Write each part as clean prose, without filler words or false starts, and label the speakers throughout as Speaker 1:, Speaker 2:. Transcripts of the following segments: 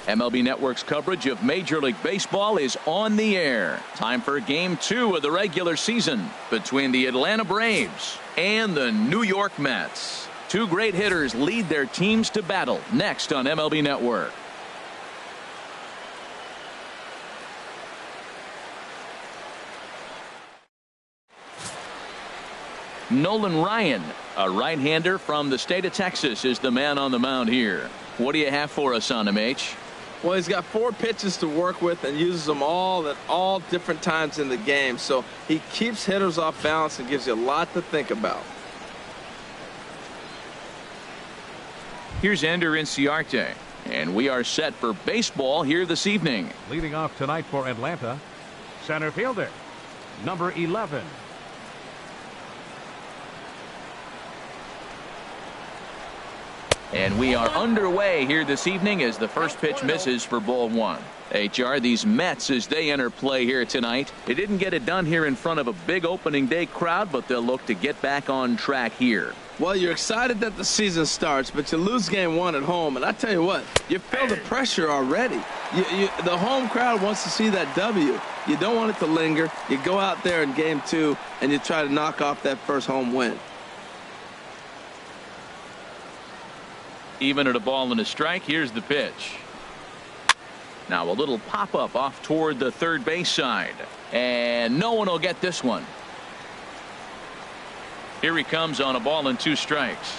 Speaker 1: MLB Network's coverage of Major League Baseball is on the air. Time for Game 2 of the regular season between the Atlanta Braves and the New York Mets. Two great hitters lead their teams to battle next on MLB Network. Nolan Ryan, a right-hander from the state of Texas, is the man on the mound here. What do you have for us on him, H?
Speaker 2: Well, he's got 4 pitches to work with and uses them all at all different times in the game. So he keeps hitters off balance and gives you a lot to think about.
Speaker 1: Here's Ender Inciarte, and we are set for baseball here this evening.
Speaker 3: Leading off tonight for Atlanta, center fielder, number 11.
Speaker 1: And we are underway here this evening as the first pitch misses for ball 1. HR, these Mets, as they enter play here tonight, they didn't get it done here in front of a big opening day crowd, but they'll look to get back on track here.
Speaker 2: Well, you're excited that the season starts, but you lose game 1 at home. And I tell you what, you feel the pressure already. The home crowd wants to see that W. You don't want it to linger. You go out there in game 2 and you try to knock off that first home win.
Speaker 1: Even at a ball and a strike, here's the pitch. Now a little pop-up off toward the third base side. And no one will get this one. Here he comes on a ball and 2 strikes.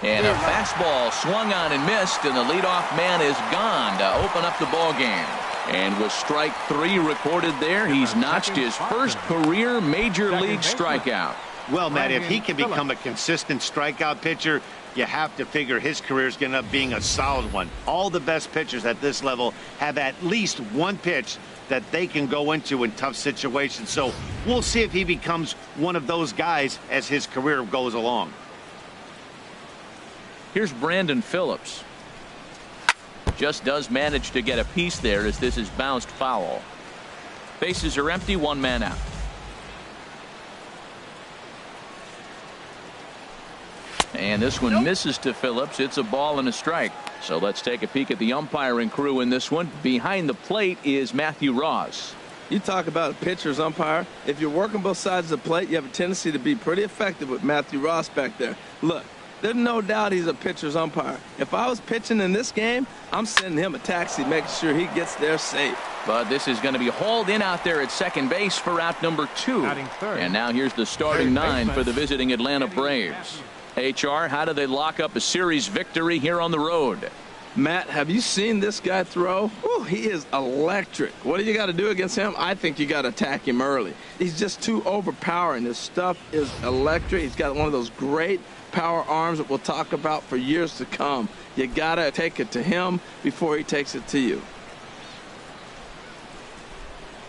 Speaker 1: And a fastball swung on and missed, and the leadoff man is gone to open up the ball game. And with strike 3 recorded there, he's notched his first career major league strikeout.
Speaker 4: Well, Matt, if he can become a consistent strikeout pitcher, you have to figure his career is going to end up being a solid one. All the best pitchers at this level have at least one pitch that they can go into in tough situations. So we'll see if he becomes one of those guys as his career goes along.
Speaker 1: Here's Brandon Phillips. Just does manage to get a piece there as this is bounced foul. Bases are empty, 1 man out. And this one misses to Phillips. It's a ball and a strike. So let's take a peek at the umpiring crew in this one. Behind the plate is Matthew Ross.
Speaker 2: You talk about a pitcher's umpire. If you're working both sides of the plate, you have a tendency to be pretty effective with Matthew Ross back there. Look, there's no doubt he's a pitcher's umpire. If I was pitching in this game, I'm sending him a taxi, making sure he gets there safe.
Speaker 1: But this is going to be hauled in out there at second base for out number 2. And now here's the starting 9 for the visiting Atlanta Braves. HR, how do they lock up a series victory here on the road?
Speaker 2: Matt, have you seen this guy throw? Whew, he is electric. What do you got to do against him? I think you got to attack him early. He's just too overpowering. His stuff is electric. He's got one of those great power arms that we'll talk about for years to come. You got to take it to him before he takes it to you.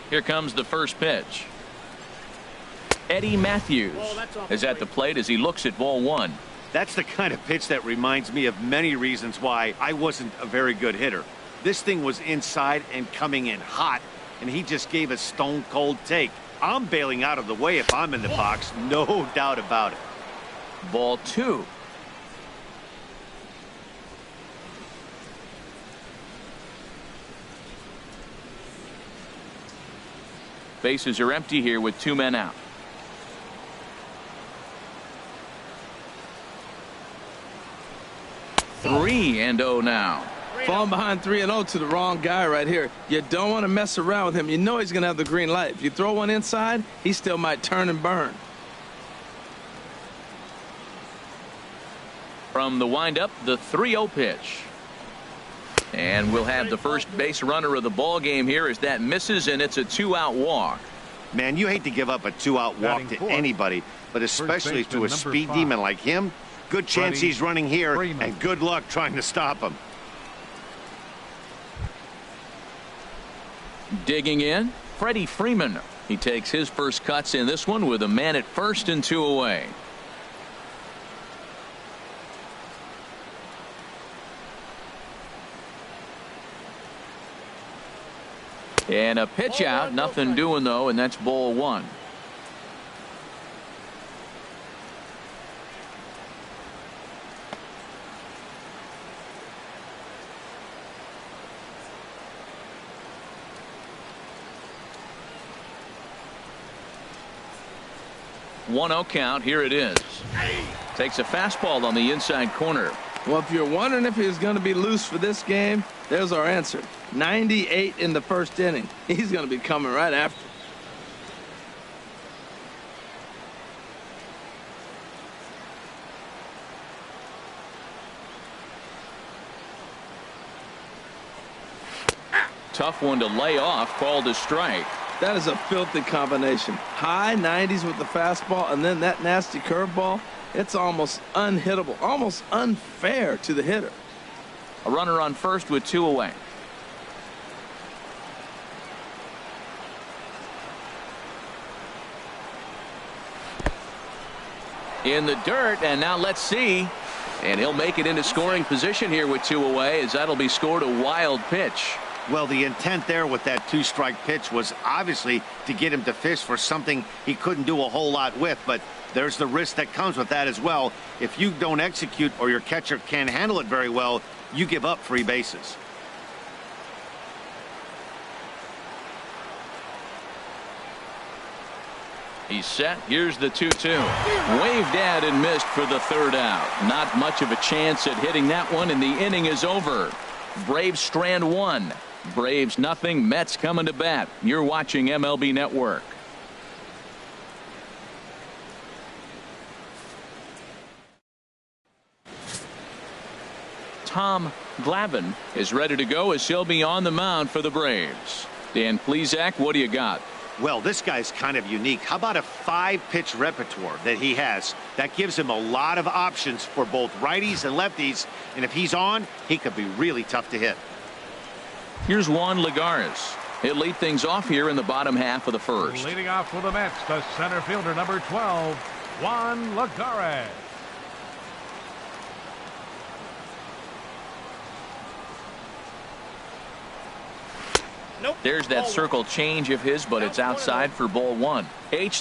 Speaker 1: Here comes the first pitch. Eddie Matthews is at the plate as he looks at ball 1.
Speaker 4: That's the kind of pitch that reminds me of many reasons why I wasn't a very good hitter. This thing was inside and coming in hot, and he just gave a stone-cold take. I'm bailing out of the way if I'm in the box, no doubt about it.
Speaker 1: Ball 2. Bases are empty here with 2 men out. 3-0 now.
Speaker 2: Falling behind 3-0 to the wrong guy right here. You don't want to mess around with him. You know he's going to have the green light. If you throw one inside, he still might turn and burn.
Speaker 1: From the windup, the 3-0 pitch. And we'll have the first base runner of the ball game here as that misses, and it's a 2-out walk.
Speaker 4: Man, you hate to give up a 2-out walk to anybody, but especially to a speed demon like him. Good chance he's running here, and good luck trying to stop him.
Speaker 1: Digging in, Freddie Freeman. He takes his first cuts in this one with a man at first and 2 away. And a pitch out, nothing doing though, and that's ball 1. 1-0 count. Here it is. Takes a fastball on the inside corner.
Speaker 2: Well, if you're wondering if he's going to be loose for this game, there's our answer. 98 in the first inning. He's going to be coming right after.
Speaker 1: Tough one to lay off, called a strike.
Speaker 2: That is a filthy combination. High 90s with the fastball and then that nasty curveball. It's almost unhittable, almost unfair to the hitter.
Speaker 1: A runner on first with 2 away. In the dirt, and now let's see. And he'll make it into scoring position here with 2 away, as that'll be scored a wild pitch.
Speaker 4: Well, the intent there with that 2-strike pitch was obviously to get him to fish for something he couldn't do a whole lot with, but there's the risk that comes with that as well. If you don't execute or your catcher can't handle it very well, you give up free bases.
Speaker 1: He's set. Here's the 2-2. Waved at and missed for the 3rd out. Not much of a chance at hitting that one, and the inning is over. Braves strand 1. Braves nothing. Mets coming to bat. You're watching MLB Network. Tom Glavine is ready to go as he'll be on the mound for the Braves. Dan Plesac, what do you got?
Speaker 4: Well, this guy's kind of unique. How about a 5-pitch repertoire that he has? That gives him a lot of options for both righties and lefties. And if he's on, he could be really tough to hit.
Speaker 1: Here's Juan Lagares. He'll lead things off here in the bottom half of the first.
Speaker 3: Leading off for the Mets, the center fielder, number 12, Juan Lagares.
Speaker 4: Nope.
Speaker 1: There's that circle change of his, but it's outside for ball 1.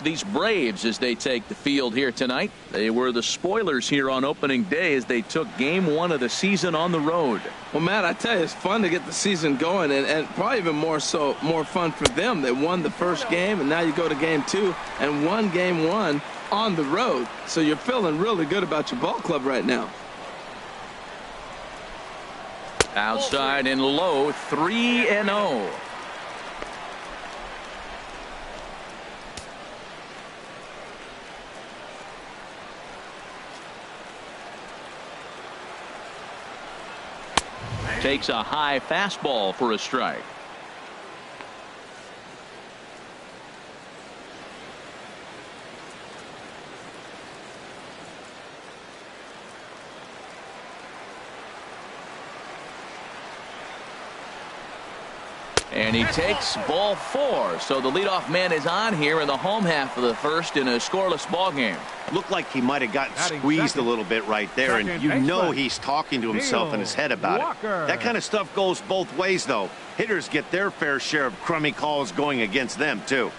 Speaker 1: These Braves, as they take the field here tonight, they were the spoilers here on opening day as they took game 1 of the season on the road.
Speaker 2: Well, Matt, I tell you, it's fun to get the season going, and probably even more fun for them. They won the first game, and now you go to game 2 and won game 1 on the road. So you're feeling really good about your ball club right now.
Speaker 1: Outside and low, 3-0. Takes a high fastball for a strike. And he takes ball 4. So the leadoff man is on here in the home half of the first in a scoreless ball game.
Speaker 4: Looked like he might have gotten squeezed a little bit right there, and you know he's talking to himself in his head about it. That kind of stuff goes both ways, though. Hitters get their fair share of crummy calls going against them, too.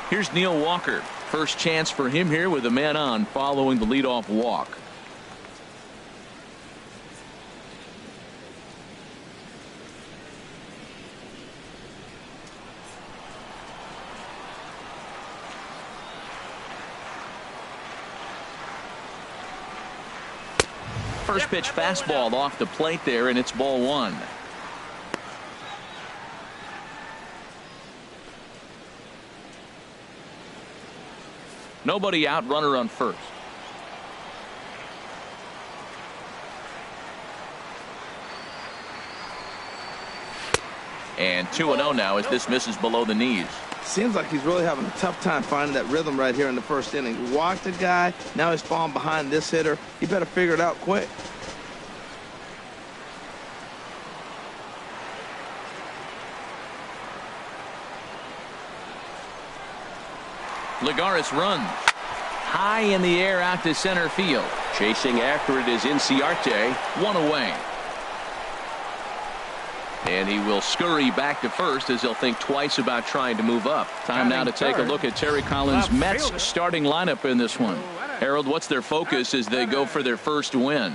Speaker 1: Here's Neil Walker. First chance for him here with a man on following the leadoff walk. First pitch fastball off the plate there, and it's ball 1. Nobody out, runner on first. And 2-0 now as this misses below the knees.
Speaker 2: Seems like he's really having a tough time finding that rhythm right here in the first inning. He walked a guy. Now he's falling behind this hitter. He better figure it out quick.
Speaker 1: Lagares runs. High in the air out to center field. Chasing after it is Inciarte. 1 away. And he will scurry back to first as he'll think twice about trying to move up. Time now to take a look at Terry Collins' Mets starting lineup in this one. Harold, what's their focus as they go for their first win?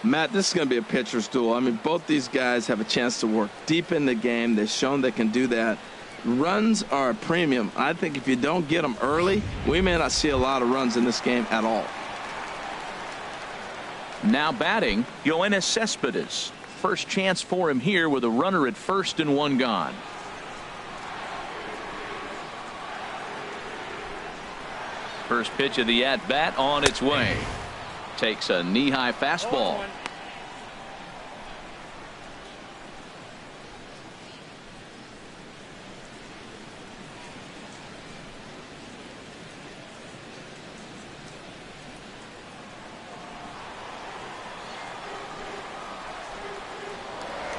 Speaker 2: Matt, this is going to be a pitcher's duel. I mean, both these guys have a chance to work deep in the game. They've shown they can do that. Runs are a premium. I think if you don't get them early, we may not see a lot of runs in this game at all.
Speaker 1: Now batting, Yoenis Cespedes. First chance for him here with a runner at first and one gone. First pitch of the at-bat on its way. Takes a knee-high fastball.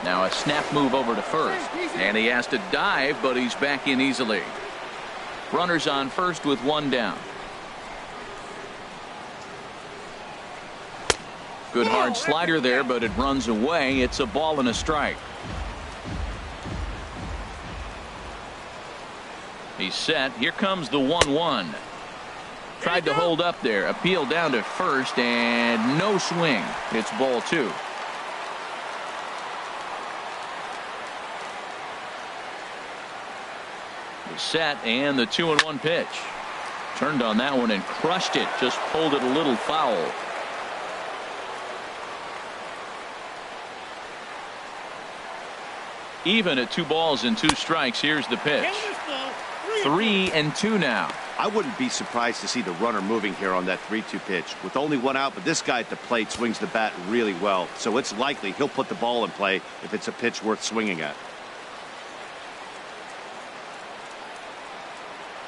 Speaker 1: Now a snap move over to first, and he has to dive, but he's back in easily. Runners on first with one down. Good hard slider there, but it runs away. It's a ball and a strike. He's set. Here comes the 1-1. Tried to hold up there. Appeal down to first, and no swing. It's ball two. Set, and the 2-1 pitch. Turned on that one and crushed it. Just pulled it a little foul. Even at 2 balls and 2 strikes. Here's the pitch. 3-2 now.
Speaker 4: I wouldn't be surprised to see the runner moving here on that 3-2 pitch. With only one out, but this guy at the plate swings the bat really well. So it's likely he'll put the ball in play if it's a pitch worth swinging at.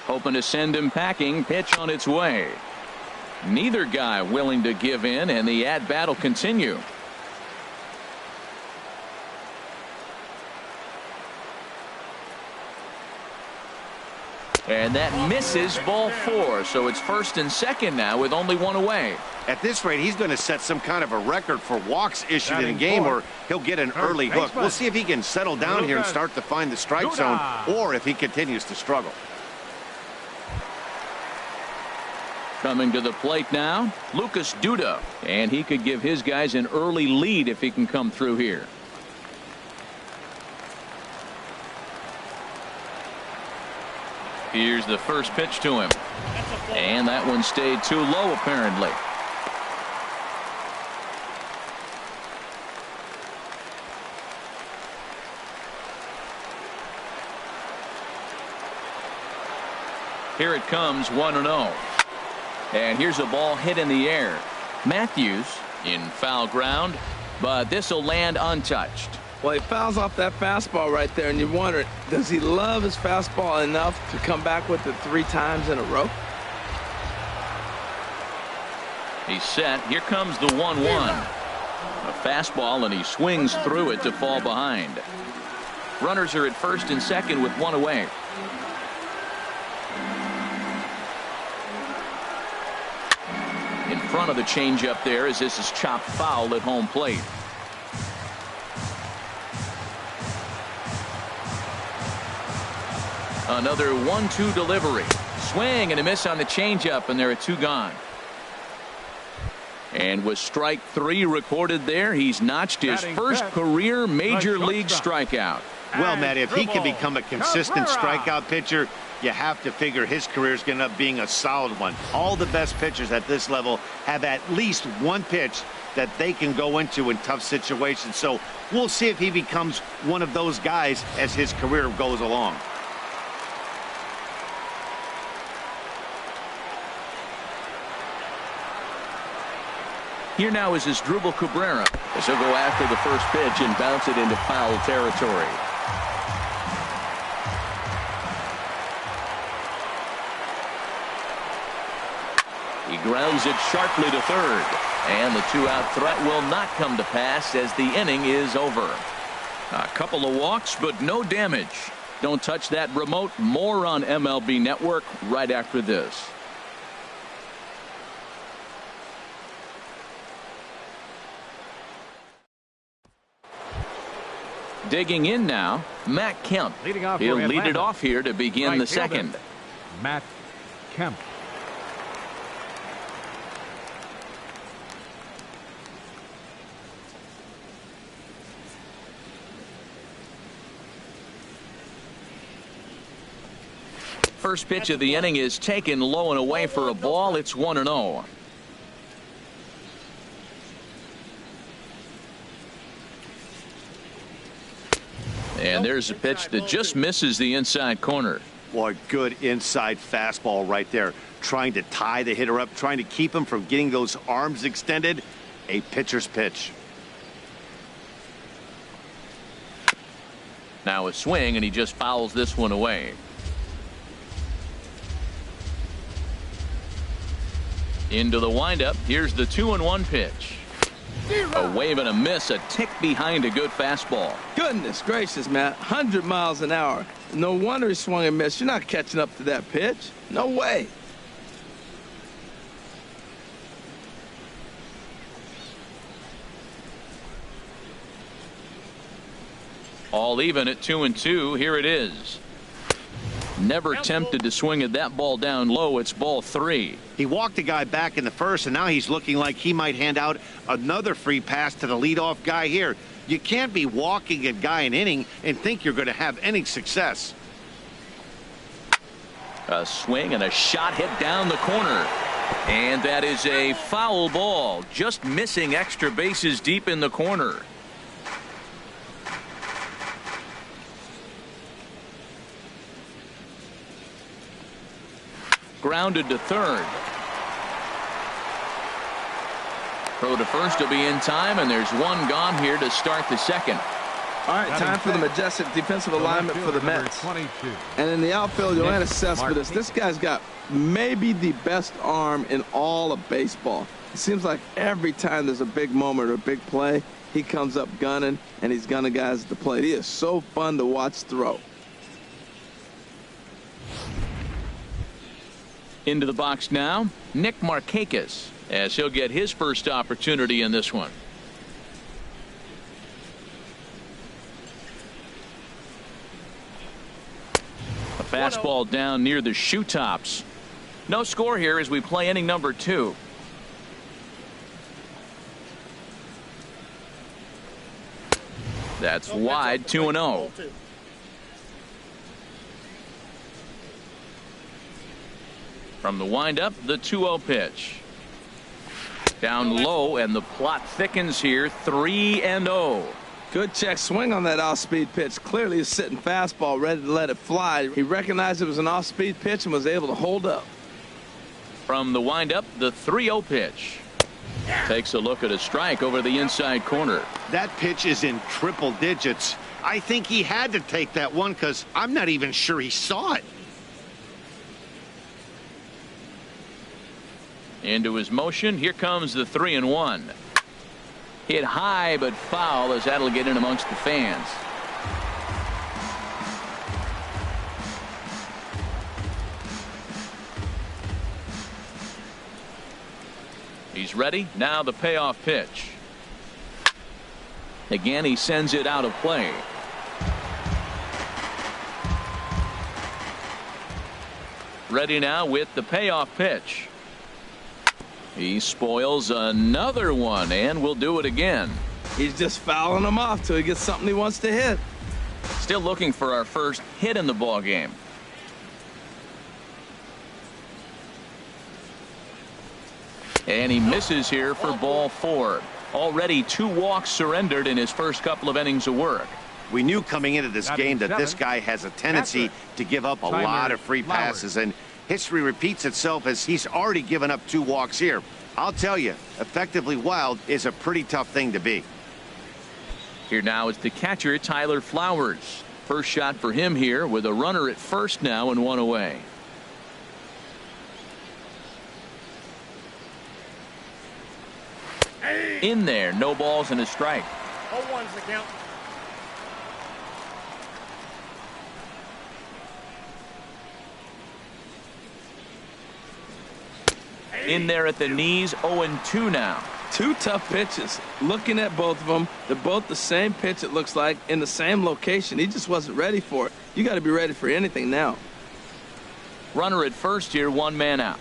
Speaker 1: Hoping to send him packing. Pitch on its way. Neither guy willing to give in, and the at-bat will continue. And that misses, ball 4. So it's first and second now with only one away.
Speaker 4: At this rate, he's going to set some kind of a record for walks issued in a game, or he'll get an early hook. We'll see if he can settle down here and start to find the strike zone, or if he continues to struggle.
Speaker 1: Coming to the plate now, Lucas Duda, and he could give his guys an early lead if he can come through here. Here's the first pitch to him, and that one stayed too low apparently. Here it comes, 1-0. And here's a ball hit in the air. Matthews in foul ground, but this will land untouched.
Speaker 2: Well, he fouls off that fastball right there, and you wonder, does he love his fastball enough to come back with it 3 times in a row?
Speaker 1: He's set. Here comes the 1-1. A fastball, and he swings through it to fall behind. Runners are at first and second with one away. In front of the changeup there as this is chopped foul at home plate. Another 1-2 delivery. Swing and a miss on the changeup, and there are 2 gone. And with strike 3 recorded there, he's notched his first career major league strikeout.
Speaker 4: Well, Matt, if he can become a consistent strikeout pitcher, you have to figure his career is going to end up being a solid one. All the best pitchers at this level have at least one pitch that they can go into in tough situations. So we'll see if he becomes one of those guys as his career goes along.
Speaker 1: Here now is Asdrubal Cabrera as he'll go after the first pitch and bounce it into foul territory. He grounds it sharply to third, and the 2-out threat will not come to pass as the inning is over. A couple of walks, but no damage. Don't touch that remote. More on MLB Network right after this. Digging in now, Matt Kemp. He'll lead it off here to begin the second.
Speaker 3: Matt Kemp.
Speaker 1: first pitch of the inning is taken low and away for a ball. It's 1-0. And there's a pitch that just misses the inside corner.
Speaker 4: Boy, good inside fastball right there. Trying to tie the hitter up, trying to keep him from getting those arms extended. A pitcher's pitch.
Speaker 1: Now a swing, and he just fouls this one away. Into the windup. Here's the 2-1 pitch. A wave and a miss, a tick behind a good fastball.
Speaker 2: Goodness gracious, Matt. 100 miles an hour. No wonder he swung and missed. You're not catching up to that pitch. No way.
Speaker 1: All even at 2-2. Here it is. Never tempted to swing at that ball down low. It's ball 3.
Speaker 4: He walked a guy back in the first, and now he's looking like he might hand out another free pass to the leadoff guy here. You can't be walking a guy an inning and think you're going to have any success.
Speaker 1: A swing and a shot hit down the corner. And that is a foul ball. Just missing extra bases deep in the corner. Grounded to third. Throw to first will be in time, and there's one gone here to start the second.
Speaker 2: All right, time for the majestic defensive alignment for the Mets. And in the outfield, Yoenis Cespedes. This guy's got maybe the best arm in all of baseball. It seems like every time there's a big moment or a big play, he comes up gunning, and he's gunning guys at the plate. He is so fun to watch throw.
Speaker 1: Into the box now, Nick Markakis, as he'll get his first opportunity in this one. A fastball down near the shoe tops. No score here as we play inning number 2. That's wide, 2-0. From the windup, the 2-0 pitch. Down low, and the plot thickens here, 3-0.
Speaker 2: Good check swing on that off-speed pitch. Clearly a sitting fastball, ready to let it fly. He recognized it was an off-speed pitch and was able to hold up.
Speaker 1: From the windup, the 3-0 pitch. Takes a look at a strike over the inside corner.
Speaker 4: That pitch is in triple digits. I think he had to take that one because I'm not even sure he saw it.
Speaker 1: Into his motion. Here comes the 3-1. Hit high but foul as that'll get in amongst the fans. He's ready. Now the payoff pitch. Again, he sends it out of play. Ready now with the payoff pitch. He spoils another one, and will do it again.
Speaker 2: He's just fouling them off till he gets something he wants to hit.
Speaker 1: Still looking for our first hit in the ball game. And he misses here for ball 4. Already 2 walks surrendered in his first couple of innings of work.
Speaker 4: We knew coming into this game that this guy has a tendency to give up a lot of free passes, and history repeats itself as he's already given up 2 walks here. I'll tell you, effectively wild is a pretty tough thing to be.
Speaker 1: Here now is the catcher, Tyler Flowers. First shot for him here with a runner at first now and 1 away. In there, no balls and a strike.
Speaker 5: 0-1's the count.
Speaker 1: In there at the knees, 0-2 now.
Speaker 2: 2 tough pitches. Looking at both of them, they're both the same pitch, it looks like, in the same location. He just wasn't ready for it. You got to be ready for anything now.
Speaker 1: Runner at first here, 1 man out.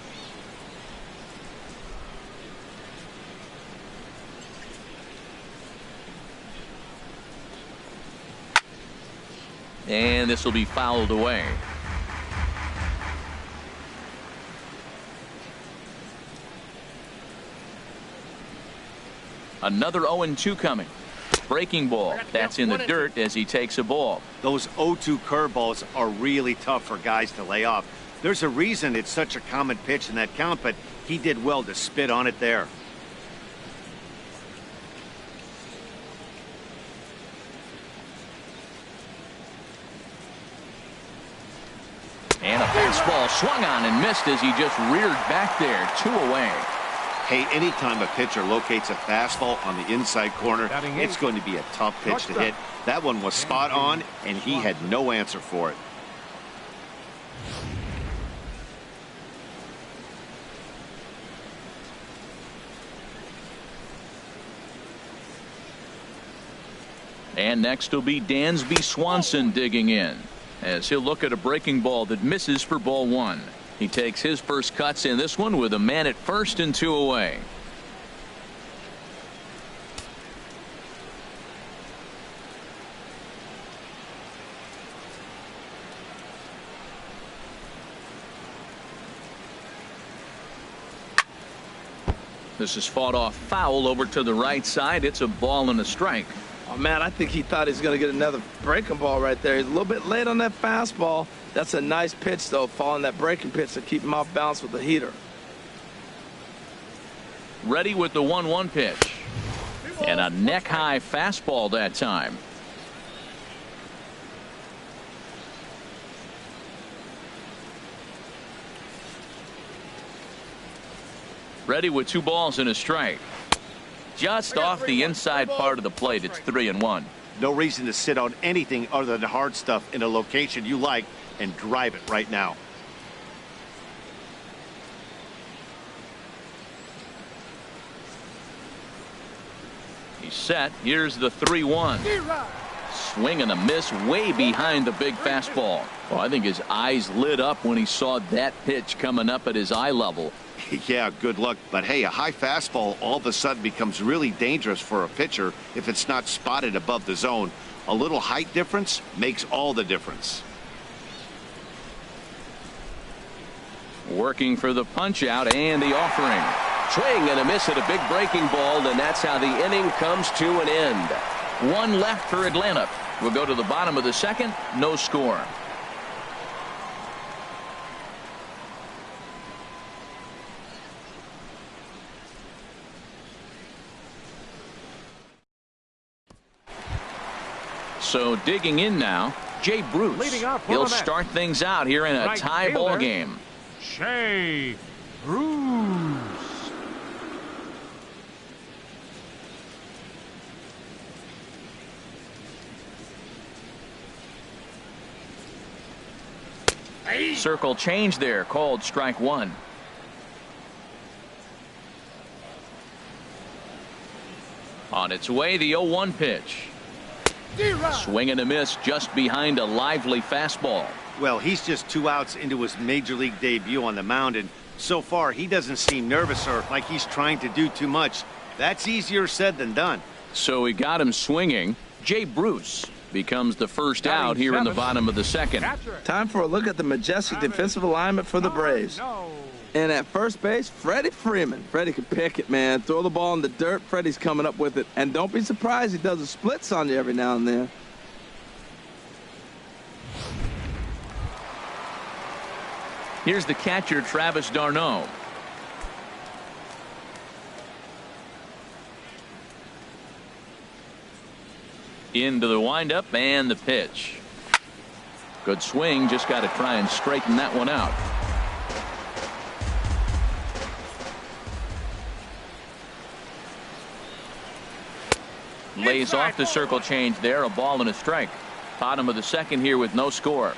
Speaker 1: And this will be fouled away. Another 0-2 coming. Breaking ball. That's in the dirt as he takes a ball.
Speaker 4: Those 0-2 curveballs are really tough for guys to lay off. There's a reason it's such a common pitch in that count, but he did well to spit on it there.
Speaker 1: And a fastball swung on and missed as he just reared back there. 2 away.
Speaker 4: Hey, anytime a pitcher locates a fastball on the inside corner, it's going to be a tough pitch to hit. That one was spot on, and he had no answer for it.
Speaker 1: And next will be Dansby Swanson digging in, as he'll look at a breaking ball that misses for ball 1. He takes his first cuts in this one with a man at first and 2 away. This is fought off foul over to the right side. It's a ball and a strike.
Speaker 2: Oh, man, I think he thought he was going to get another breaking ball right there. He's a little bit late on that fastball. That's a nice pitch, though, following that breaking pitch to keep him off balance with the heater.
Speaker 1: Ready with the 1-1 pitch. And a neck-high fastball that time. Ready with 2 balls and a strike. Just off the inside part of the plate. It's 3-1.
Speaker 4: No reason to sit on anything other than hard stuff in a location you like and drive it right now.
Speaker 1: He's set. Here's the 3-1. Swing and a miss way behind the big fastball. Well, I think his eyes lit up when he saw that pitch coming up at his eye level.
Speaker 4: Yeah, good luck. But hey, a high fastball all of a sudden becomes really dangerous for a pitcher if it's not spotted above the zone. A little height difference makes all the difference.
Speaker 1: Working for the punch out and the offering. Swing and a miss at a big breaking ball, and that's how the inning comes to an end. 1 left for Atlanta. We'll go to the bottom of the second. No score. So digging in now, Jay Bruce. He'll start things out here in a tie ball game.
Speaker 3: Jay Bruce.
Speaker 1: Circle change there, called strike 1. On its way, the 0-1 pitch. Swing and a miss just behind a lively fastball.
Speaker 4: Well, he's just 2 outs into his major league debut on the mound, and so far he doesn't seem nervous or like he's trying to do too much. That's easier said than done.
Speaker 1: So we got him swinging. Jay Bruce becomes the first out here in the bottom of the second.
Speaker 2: Time for a look at the majestic defensive alignment for the Braves. And at first base, Freddie Freeman. Freddie can pick it, man. Throw the ball in the dirt. Freddie's coming up with it. And don't be surprised he does a splits on you every now and then.
Speaker 1: Here's the catcher, Travis d'Arnaud. Into the windup and the pitch. Good swing. Just got to try and straighten that one out. Lays off the circle change there. A ball and a strike. Bottom of the second here with no score.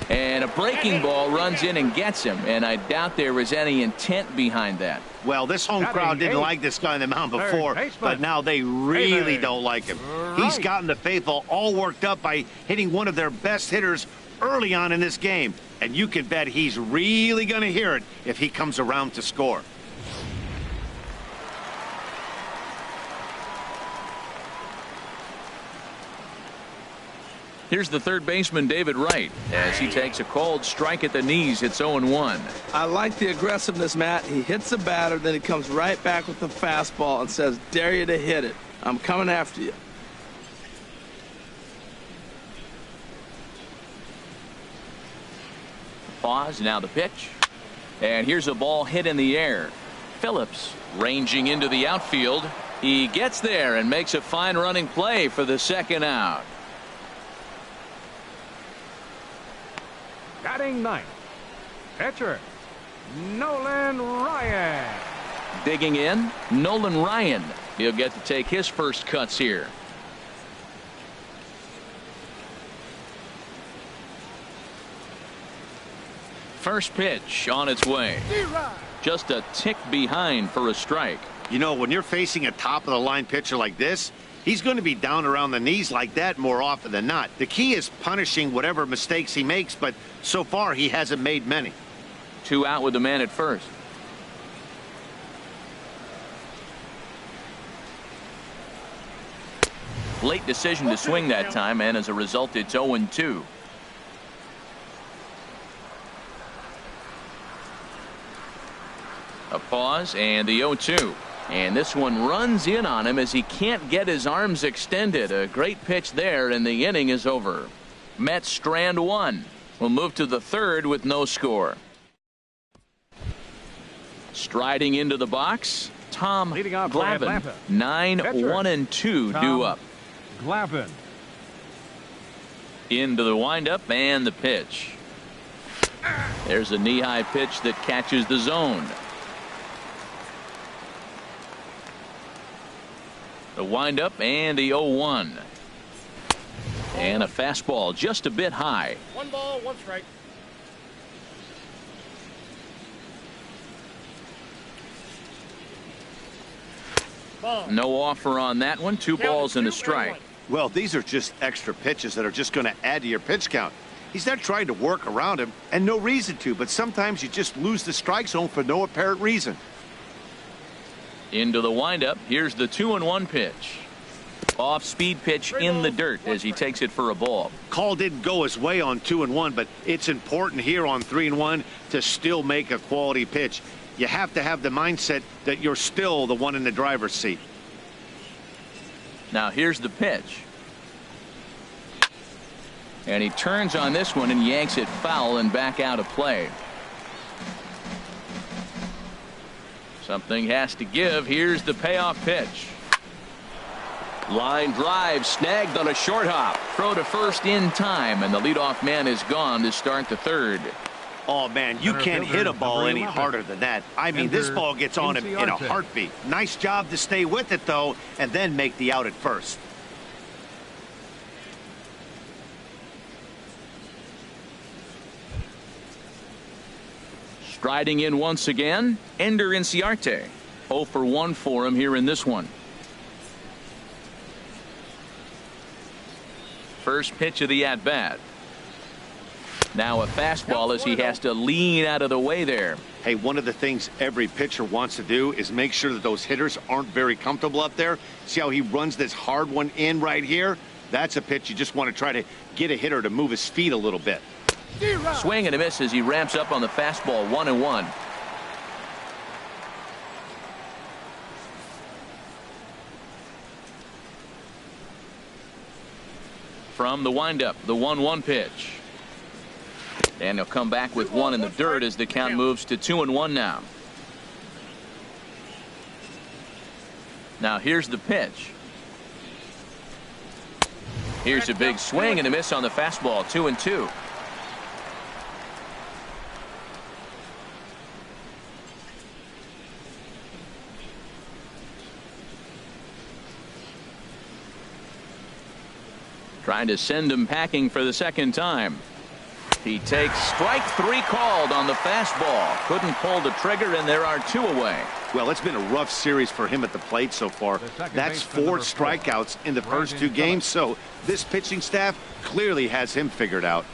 Speaker 1: And a breaking ball runs in and gets him, and I doubt there was any intent behind that.
Speaker 4: Well, this home crowd didn't like this guy on the mound before, but now they really don't like him. He's gotten the faithful all worked up by hitting one of their best hitters early on in this game, and you can bet he's really going to hear it if he comes around to score.
Speaker 1: Here's the third baseman, David Wright, as he takes a called strike at the knees. It's 0-1.
Speaker 2: I like the aggressiveness, Matt. He hits the batter, then he comes right back with the fastball and says, dare you to hit it. I'm coming after you.
Speaker 1: Pause, now the pitch. And here's a ball hit in the air. Phillips ranging into the outfield. He gets there and makes a fine running play for the second out.
Speaker 3: Batting ninth, pitcher, Nolan Ryan.
Speaker 1: Digging in, Nolan Ryan. He'll get to take his first cuts here. First pitch on its way. Just a tick behind for a strike.
Speaker 4: You know, when you're facing a top-of-the-line pitcher like this, he's going to be down around the knees like that more often than not. The key is punishing whatever mistakes he makes, but so far he hasn't made many.
Speaker 1: 2 out with the man at first. Late decision to swing that time, and as a result, it's 0-2. A pause and the 0-2. And this one runs in on him as he can't get his arms extended. A great pitch there, and the inning is over. Mets strand 1. We'll move to the third with no score. Striding into the box, Tom
Speaker 3: Leading off for
Speaker 1: Glavine.
Speaker 3: Atlanta.
Speaker 1: 9-1-2 due
Speaker 3: Tom
Speaker 1: up.
Speaker 3: Glavine.
Speaker 1: Into the windup and the pitch. There's a knee-high pitch that catches the zone. The windup and the 0-1. And a fastball just a bit high.
Speaker 5: 1 ball, 1 strike.
Speaker 1: No offer on that one. 2 balls and a strike.
Speaker 4: Well, these are just extra pitches that are just going to add to your pitch count. He's not trying to work around him, and no reason to, but sometimes you just lose the strike zone for no apparent reason.
Speaker 1: Into the windup. Here's the 2-1 pitch. Off speed pitch in the dirt as he takes it for a ball.
Speaker 4: Call didn't go his way on 2-1, but it's important here on 3-1 to still make a quality pitch. You have to have the mindset that you're still the one in the driver's seat.
Speaker 1: Now here's the pitch. And he turns on this one and yanks it foul and back out of play. Something has to give. Here's the payoff pitch. Line drive snagged on a short hop. Throw to first in time, and the leadoff man is gone to start the third.
Speaker 4: Oh, man, you can't hit a ball any harder than that. I mean, this ball gets on him in a heartbeat. Nice job to stay with it, though, and then make the out at first.
Speaker 1: Striding in once again, Ender Inciarte. 0 for 1 for him here in this one. First pitch of the at-bat. Now a fastball as he has to lean out of the way there.
Speaker 4: Hey, one of the things every pitcher wants to do is make sure that those hitters aren't very comfortable up there. See how he runs this hard one in right here? That's a pitch you just want to try to get a hitter to move his feet a little bit.
Speaker 1: Swing and a miss as he ramps up on the fastball. 1-1. From the windup, the 1-1 pitch. And he'll come back with one in the dirt as the count moves to 2-1 now. Now here's the pitch. Here's a big swing and a miss on the fastball. 2-2. Trying to send him packing for the second time. He takes strike 3 called on the fastball. Couldn't pull the trigger, and there are 2 away.
Speaker 4: Well, it's been a rough series for him at the plate so far. That's 4 strikeouts in the first 2 games, so this pitching staff clearly has him figured out.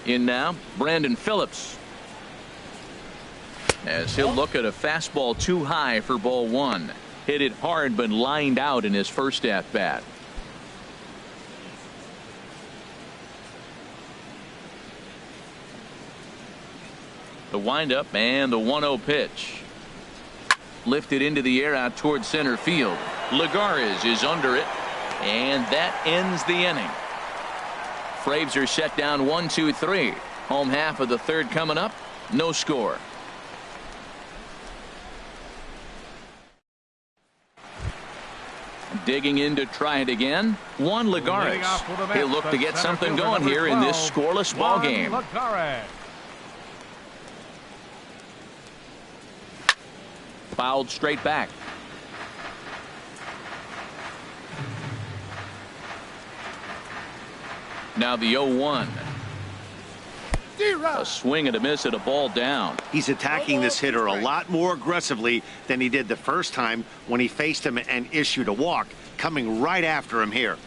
Speaker 1: In now, Brandon Phillips. As he'll look at a fastball too high for ball one. Hit it hard but lined out in his first at bat. The windup and the 1-0 pitch. Lifted into the air out towards center field. Lagares is under it, and that ends the inning. Braves are set down 1-2-3. Home half of the third coming up. No score. Digging in to try it again. Juan Lagares. He'll look to get something going here in this scoreless ball game. Fouled straight back. Now the 0-1. A swing and a miss at a ball down.
Speaker 4: He's attacking this hitter a lot more aggressively than he did the first time when he faced him and issued a walk, coming right after him here.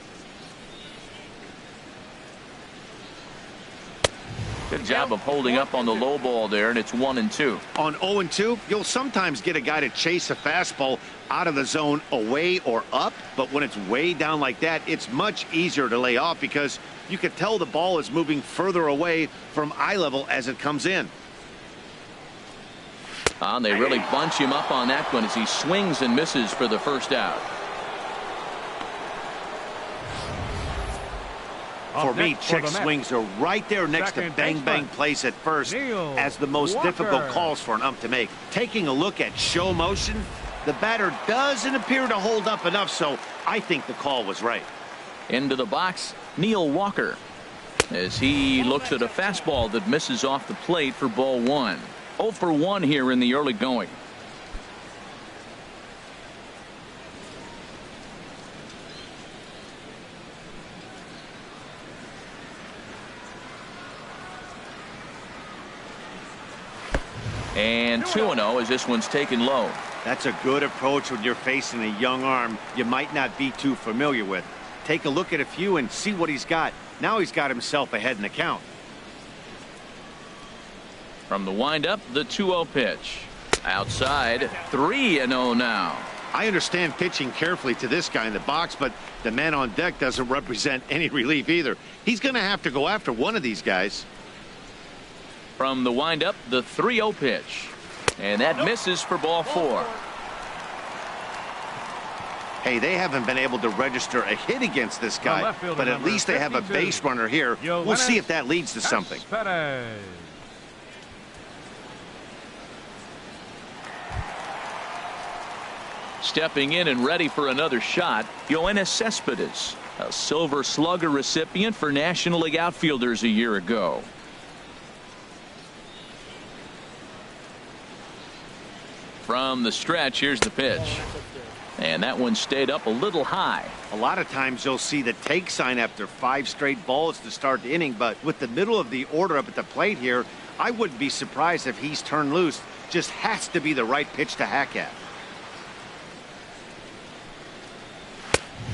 Speaker 1: Good job of holding up on the low ball there, and it's 1-2.
Speaker 4: On 0-2, you'll sometimes get a guy to chase a fastball out of the zone away or up, but when it's way down like that, it's much easier to lay off because you can tell the ball is moving further away from eye level as it comes in.
Speaker 1: They really bunch him up on that one as he swings and misses for the first out.
Speaker 4: For me, check swings are right there next to bang-bang plays at first as the most difficult calls for an ump to make. Taking a look at show motion, the batter doesn't appear to hold up enough, so I think the call was right.
Speaker 1: Into the box, Neil Walker, as he looks at a fastball that misses off the plate for ball one. 0 for 1 here in the early going. And 2-0 as this one's taken low.
Speaker 4: That's a good approach when you're facing a young arm you might not be too familiar with. Take a look at a few and see what he's got. Now he's got himself ahead in the count.
Speaker 1: From the windup, the 2-0 pitch. Outside, 3-0 now.
Speaker 4: I understand pitching carefully to this guy in the box, but the man on deck doesn't represent any relief either. He's going to have to go after one of these guys.
Speaker 1: From the windup, the 3-0 pitch. And that misses for ball 4.
Speaker 4: Hey, they haven't been able to register a hit against this guy, but at least they have a base runner here. We'll see if that leads to something.
Speaker 1: Stepping in and ready for another shot, Yoenis Cespedes, a Silver Slugger recipient for National League outfielders a year ago. From the stretch, here's the pitch. And that one stayed up a little high.
Speaker 4: A lot of times you'll see the take sign after 5 straight balls to start the inning, but with the middle of the order up at the plate here, I wouldn't be surprised if he's turned loose. Just has to be the right pitch to hack at.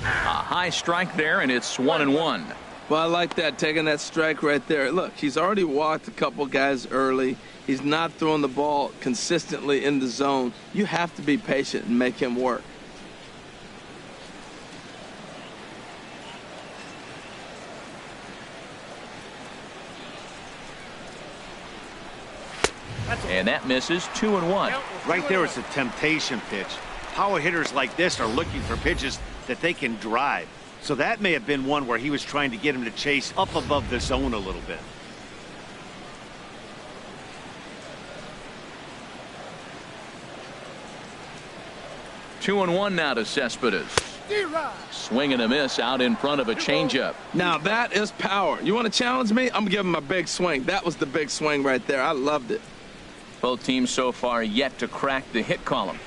Speaker 1: A high strike there, and it's 1-1.
Speaker 2: Well, I like that, taking that strike right there. Look, he's already walked a couple guys early. He's not throwing the ball consistently in the zone. You have to be patient and make him work.
Speaker 1: And that misses. 2-1.
Speaker 4: Right there is a temptation pitch. Power hitters like this are looking for pitches that they can drive. So that may have been one where he was trying to get him to chase up above the zone a little bit.
Speaker 1: Two and one now to Cespedes. Swing and a miss out in front of a changeup.
Speaker 2: Now that is power. You want to challenge me? I'm giving him a big swing. That was the big swing right there. I loved it.
Speaker 1: Both teams so far yet to crack the hit column.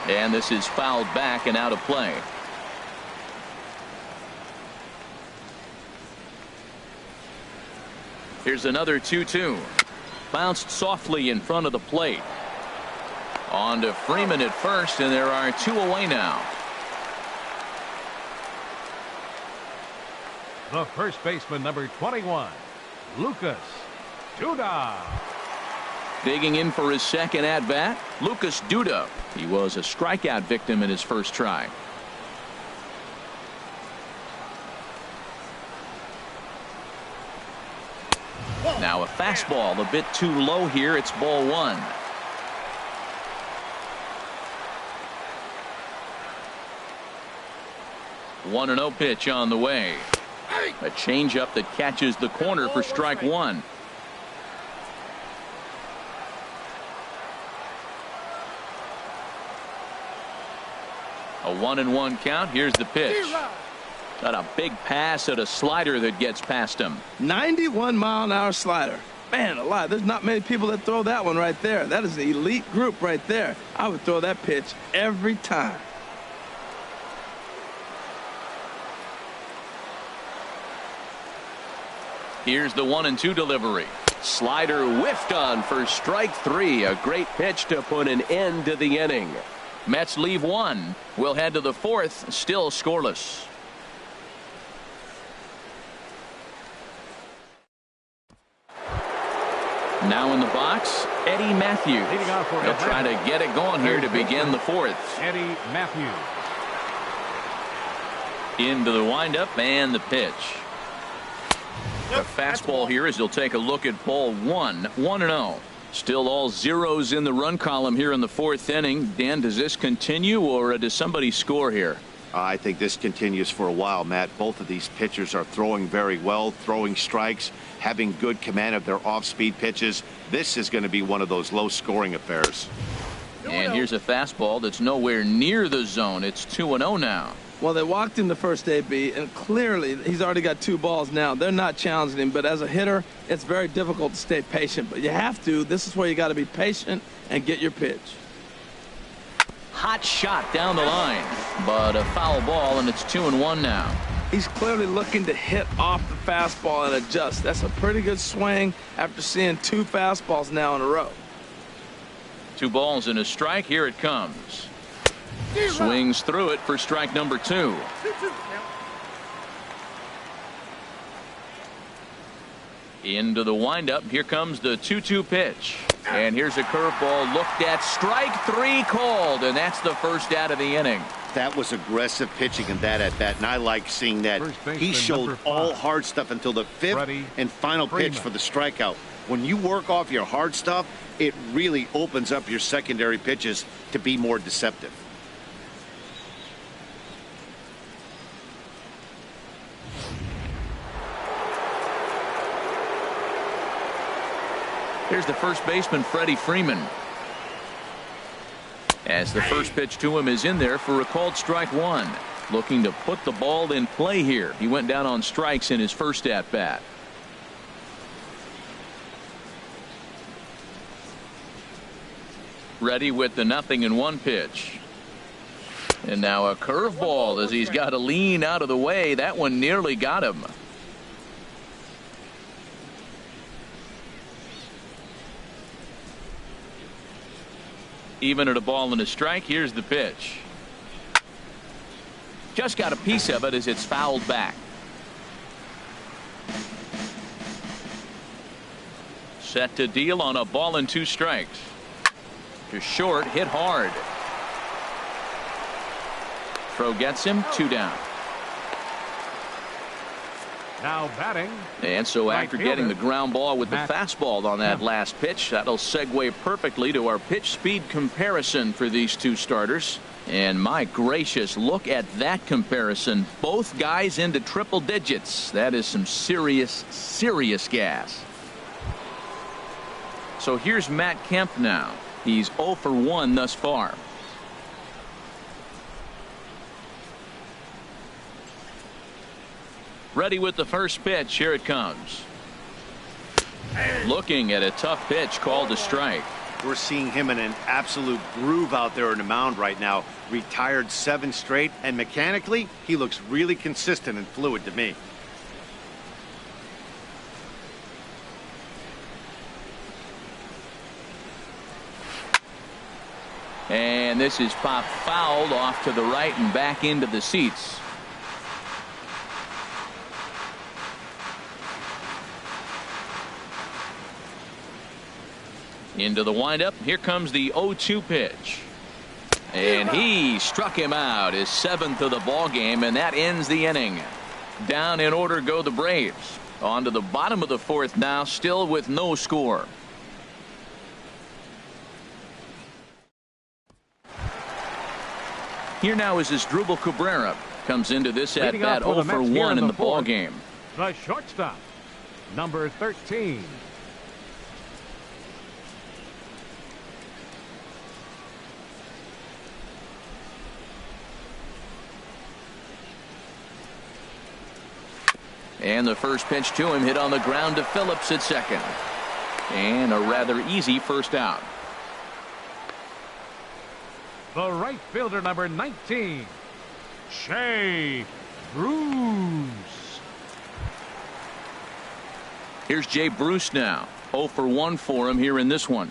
Speaker 1: And this is fouled back and out of play. Here's another 2-2. Bounced softly in front of the plate. On to Freeman at first, and there are 2 away now.
Speaker 3: The first baseman, number 21, Lucas Duda.
Speaker 1: Digging in for his second at-bat, Lucas Duda. He was a strikeout victim in his first try. Now a fastball a bit too low here. It's ball one. One and 0 pitch on the way. A changeup that catches the corner for strike one. A 1-1 count. Here's the pitch. Got a big pass at a slider that gets past him.
Speaker 2: 91-mile-an-hour slider. Man alive, there's not many people that throw that one right there. That is an elite group right there. I would throw that pitch every time.
Speaker 1: Here's the 1-2 delivery. Slider whiffed on for strike three. A great pitch to put an end to the inning. Mets leave one. We'll head to the fourth, still scoreless. Now in the box, Eddie Matthews. He'll try to get it going here to begin the fourth.
Speaker 3: Eddie Matthews.
Speaker 1: Into the windup and the pitch. A fastball here as he'll take a look at ball one. 1-0. Still all zeros in the run column here in the fourth inning. Dan, does this continue or does somebody score here?
Speaker 4: I think this continues for a while, Matt. Both of these pitchers are throwing very well, throwing strikes, having good command of their off-speed pitches. This is going to be one of those low-scoring affairs.
Speaker 1: And here's a fastball that's nowhere near the zone. It's 2-0 now.
Speaker 2: Well, they walked him the first AB, and clearly he's already got 2 balls now. They're not challenging him, but as a hitter, it's very difficult to stay patient. But you have to. This is where you got to be patient and get your pitch.
Speaker 1: Hot shot down the line, but a foul ball, and it's 2-1 now.
Speaker 2: He's clearly looking to hit off the fastball and adjust. That's a pretty good swing after seeing 2 fastballs now in a row.
Speaker 1: 2 balls and a strike. Here it comes. Swings through it for strike number 2. Into the windup. Here comes the 2-2 pitch. And here's a curveball looked at. Strike 3 called, and that's the first out of the inning.
Speaker 4: That was aggressive pitching in that at bat, and I like seeing that. He showed all hard stuff until the 5th and final pitch for the strikeout. When you work off your hard stuff, it really opens up your secondary pitches to be more deceptive.
Speaker 1: Here's the first baseman, Freddie Freeman. As the first pitch to him is in there for a called strike 1. Looking to put the ball in play here. He went down on strikes in his first at bat. Ready with the 0-1 pitch. And now a curveball as he's got to lean out of the way. That one nearly got him. Even at a ball and a strike. Here's the pitch. Just got a piece of it as it's fouled back. Set to deal on a ball and 2 strikes. To short, hit hard. Throw gets him, 2 down.
Speaker 3: Now batting.
Speaker 1: And so after getting the ground ball with the fastball on that last pitch, that'll segue perfectly to our pitch speed comparison for these 2 starters. And my gracious, look at that comparison. Both guys into triple digits. That is some serious, serious gas. So here's Matt Kemp now. He's 0 for 1 thus far. Ready with the first pitch. Here it comes. Looking at a tough pitch called a strike.
Speaker 4: We're seeing him in an absolute groove out there in the mound right now. Retired 7 straight, and mechanically, he looks really consistent and fluid to me.
Speaker 1: And this is popped fouled off to the right and back into the seats. Into the windup. Here comes the 0-2 pitch. And he struck him out, his 7th of the ball game, and that ends the inning. Down in order go the Braves. On to the bottom of the 4th now, still with no score. Here now is Asdrubal Cabrera. Comes into this at bat 0 for 1 in the ball game.
Speaker 3: The shortstop, number 13.
Speaker 1: And the first pitch to him hit on the ground to Phillips at second. And a rather easy first out.
Speaker 3: The right fielder, number 19, Jay Bruce.
Speaker 1: Here's Jay Bruce now. 0 for 1 for him here in this one.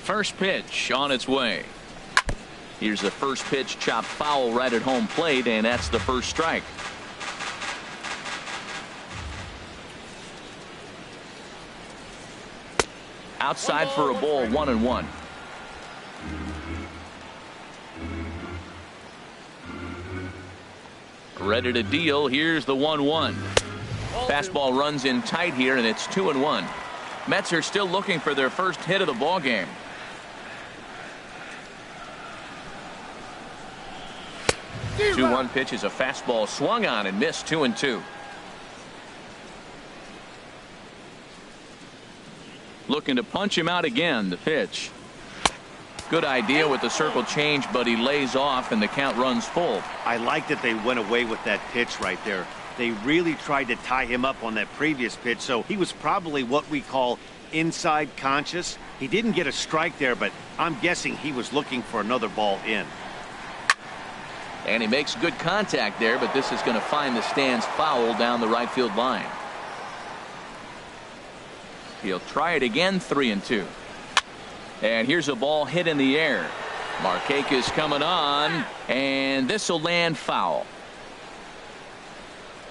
Speaker 1: First pitch on its way. Here's the first pitch, chopped foul right at home plate, and that's the first strike. Outside for a ball, 1-1. Ready to deal. Here's the 1-1. Fastball runs in tight here, and it's 2-1. Mets are still looking for their first hit of the ball game. The 2-1 pitch is a fastball swung on and missed. 2-2. Looking to punch him out again. The pitch. Good idea with the circle change, but he lays off and the count runs full.
Speaker 4: I like that they went away with that pitch right there. They really tried to tie him up on that previous pitch, so he was probably what we call inside conscious. He didn't get a strike there, but I'm guessing he was looking for another ball in.
Speaker 1: And he makes good contact there, but this is going to find the stands foul down the right field line. He'll try it again. 3-2. And here's a ball hit in the air. Markakis coming on, and this will land foul.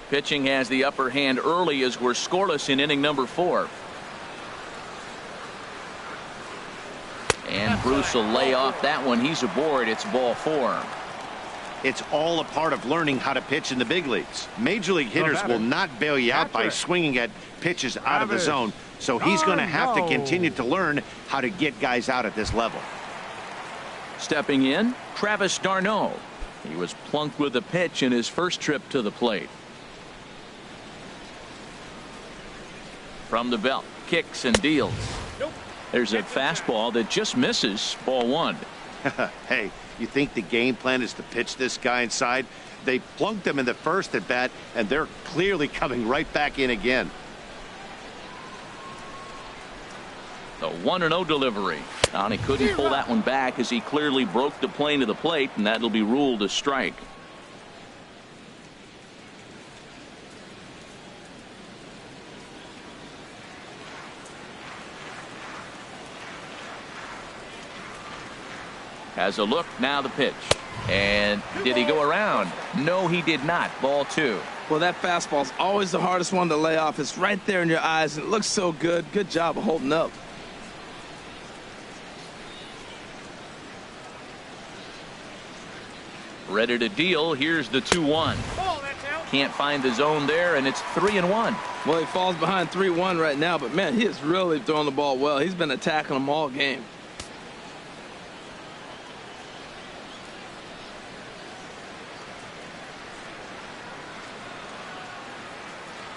Speaker 1: Pitching has the upper hand early as we're scoreless in inning number 4. And Bruce will lay off that one. He's aboard. It's ball 4.
Speaker 4: It's all a part of learning how to pitch in the big leagues. Major league hitters will not bail you out by swinging at pitches out of the zone. So he's going to have to continue to learn how to get guys out at this level.
Speaker 1: Stepping in, Travis d'Arnaud. He was plunked with a pitch in his first trip to the plate. From the belt, kicks and deals. There's a fastball that just misses. Ball 1.
Speaker 4: Hey, you think the game plan is to pitch this guy inside? They plunked him in the first at bat, and they're clearly coming right back in again.
Speaker 1: The 1-0 delivery. And he couldn't pull that one back as he clearly broke the plane to the plate, and that'll be ruled a strike. Has a look. Now the pitch. And did he go around? No, he did not. Ball 2.
Speaker 2: Well, that fastball's always the hardest one to lay off. It's right there in your eyes, and it looks so good. Good job of holding up.
Speaker 1: Ready to deal. Here's the 2-1. Can't find the zone there, and it's 3-1.
Speaker 2: Well, he falls behind 3-1 right now, but man, he is really throwing the ball well. He's been attacking them all game.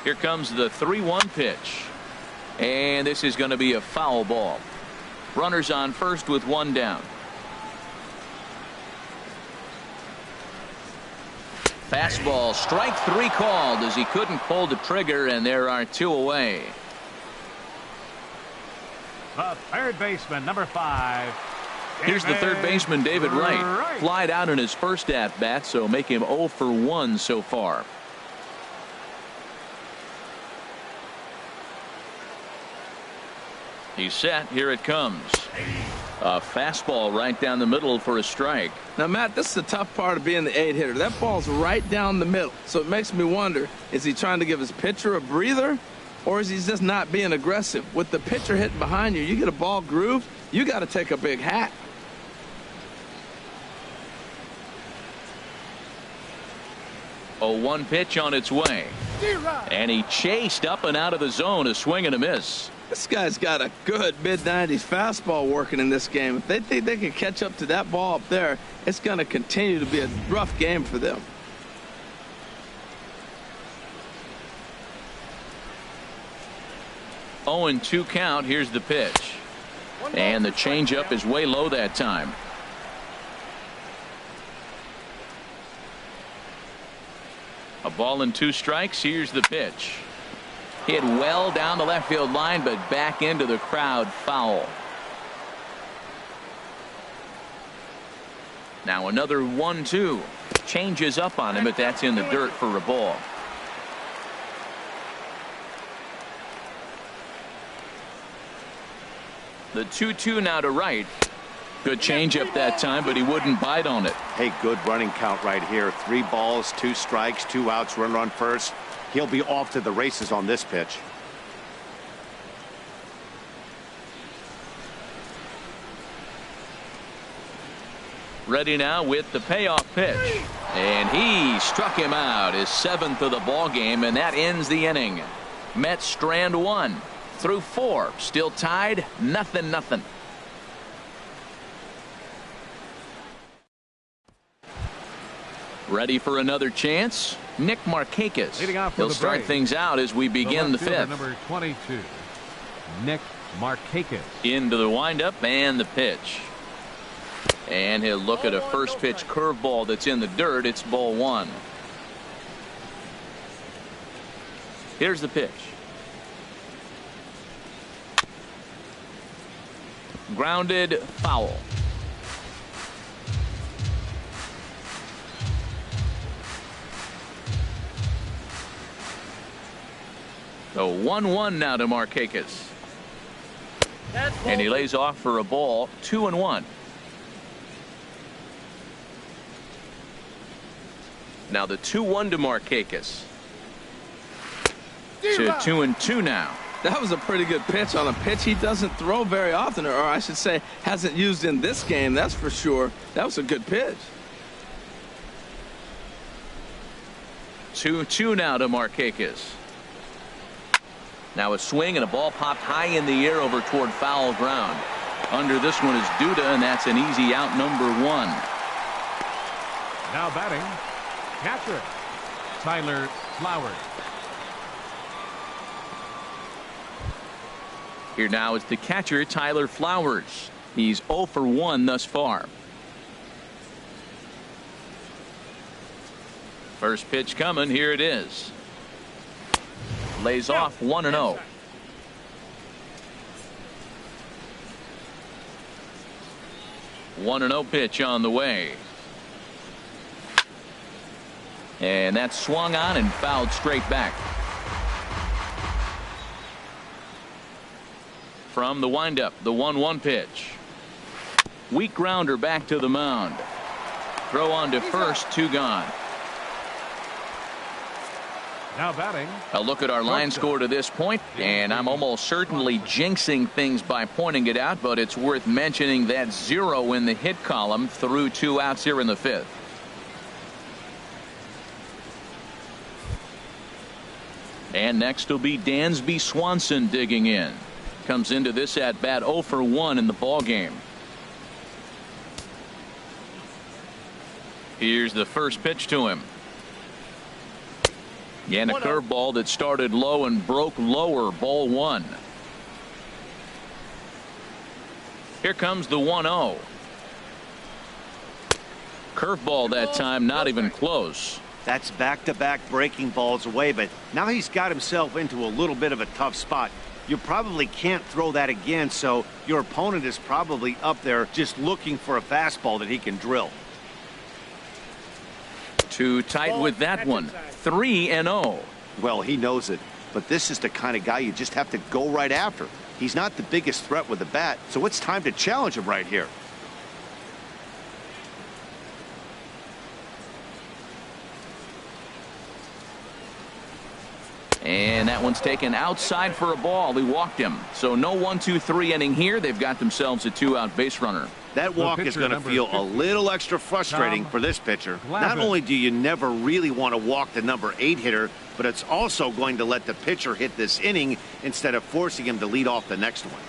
Speaker 1: Here comes the 3-1 pitch. And this is going to be a foul ball. Runners on first with 1 down. Fastball, strike 3 called as he couldn't pull the trigger, and there are 2 away.
Speaker 3: The third baseman, number 5.
Speaker 1: Here's the third baseman, David Wright. Flied out in his first at bat, so make him 0 for 1 so far. He's set. Here it comes. A fastball right down the middle for a strike.
Speaker 2: Now, Matt, this is the tough part of being the 8-hitter. That ball's right down the middle. So it makes me wonder, is he trying to give his pitcher a breather, or is he just not being aggressive? With the pitcher hitting behind you, you get a ball groove, you got to take a big hack.
Speaker 1: A 1 pitch on its way. And he chased up and out of the zone, a swing and a miss.
Speaker 2: This guy's got a good mid-90s fastball working in this game. If they think they can catch up to that ball up there, it's going to continue to be a rough game for them.
Speaker 1: Oh, and 2 count. Here's the pitch. And the changeup is way low that time. A ball and 2 strikes. Here's the pitch. Hit well down the left field line, but back into the crowd, foul. Now another 1-2. Changes up on him, but that's in the dirt for a ball. The 2-2 now to right. Good changeup that time, but he wouldn't bite on it.
Speaker 4: Hey, good running count right here. 3 balls, 2 strikes, 2 outs, runner on first. He'll be off to the races on this pitch.
Speaker 1: Ready now with the payoff pitch. And he struck him out, his 7th of the ball game, and that ends the inning. Mets strand 1 through 4. Still tied, 0-0. Ready for another chance? Nick Markakis. He'll start things out as we begin the 5th.
Speaker 3: Number 22, Nick Markakis.
Speaker 1: Into the windup and the pitch. And he'll look at a first pitch curveball that's in the dirt. It's ball 1. Here's the pitch. Grounded, foul. So 1-1 now to Markakis. And he lays off for a ball, 2-1. Now the 2-1 to Markakis. To 2-2 now.
Speaker 2: That was a pretty good pitch on a pitch he doesn't throw very often, or I should say hasn't used in this game, that's for sure. That was a good pitch.
Speaker 1: 2-2 now to Markakis. Now a swing and a ball popped high in the air over toward foul ground. Under this one is Duda, and that's an easy out, number 1.
Speaker 3: Now batting, catcher Tyler Flowers.
Speaker 1: Here now is the catcher, Tyler Flowers. He's 0 for 1 thus far. First pitch coming. Here it is. Lays off 1-0. One 1-0 pitch on the way. And that's swung on and fouled straight back. From the windup, the 1-1 pitch. Weak grounder back to the mound. Throw on to first, 2 gone.
Speaker 3: Now batting.
Speaker 1: A look at our line score to this point, and I'm almost certainly jinxing things by pointing it out, but it's worth mentioning that 0 in the hit column through 2 outs here in the 5th. And next will be Dansby Swanson digging in. Comes into this at bat 0 for 1 in the ball game. Here's the first pitch to him. And a curveball that started low and broke lower, ball 1. Here comes the 1-0. Curveball that time, not even close.
Speaker 4: That's back-to-back breaking balls away, but now he's got himself into a little bit of a tough spot. You probably can't throw that again, so your opponent is probably up there just looking for a fastball that he can drill.
Speaker 1: Too tight with that one. 3-0.
Speaker 4: Well, he knows it, but this is the kind of guy you just have to go right after. He's not the biggest threat with the bat, so it's time to challenge him right here.
Speaker 1: And that one's taken outside for a ball. He walked him. So no 1-2-3 inning here. They've got themselves a 2-out base runner.
Speaker 4: That walk is going to feel a little extra frustrating for this pitcher. Not only do you never really want to walk the number 8 hitter, but it's also going to let the pitcher hit this inning instead of forcing him to lead off the next one.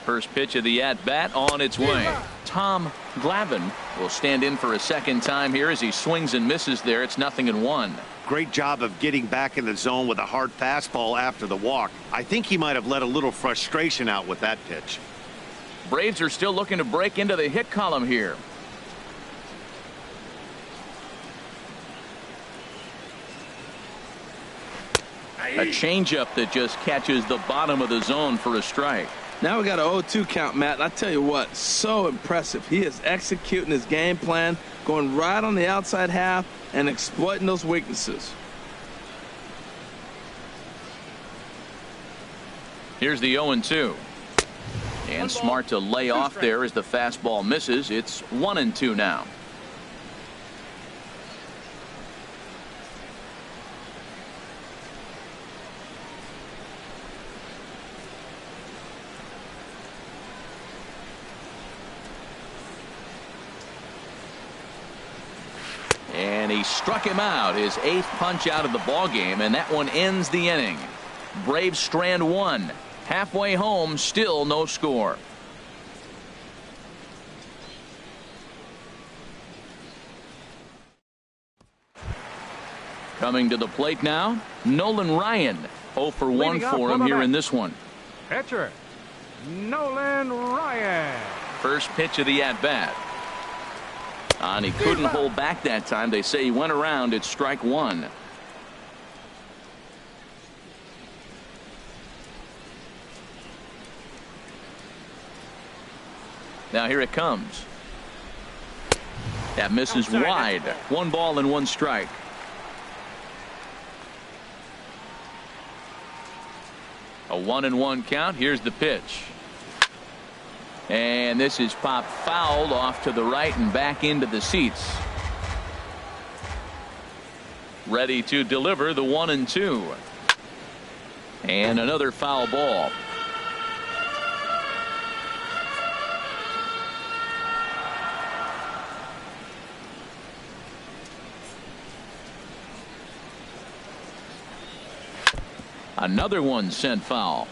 Speaker 1: First pitch of the at-bat on its way. Tom Glavine will stand in for a second time here as he swings and misses there. It's 0-1.
Speaker 4: Great job of getting back in the zone with a hard fastball after the walk. I think he might have let a little frustration out with that pitch.
Speaker 1: Braves are still looking to break into the hit column here. A changeup that just catches the bottom of the zone for a strike.
Speaker 2: Now we got an 0-2 count, Matt. I tell you what, so impressive. He is executing his game plan, going right on the outside half and exploiting those weaknesses.
Speaker 1: Here's the 0-2. And smart to lay off there as the fastball misses. It's 1-2 now. And he struck him out, his 8th punch out of the ball game, and that one ends the inning. Braves strand 1. Halfway home, still no score. Coming to the plate now, Nolan Ryan. 0 for 1 for him here in this one.
Speaker 3: Pitcher, Nolan Ryan.
Speaker 1: First pitch of the at-bat. And he couldn't hold back that time. They say he went around at strike 1. Now here it comes. That misses wide. 1 ball and 1 strike. A 1-1 count. Here's the pitch. And this is popped foul off to the right and back into the seats. Ready to deliver the 1-2. And another foul ball. Another one sent foul.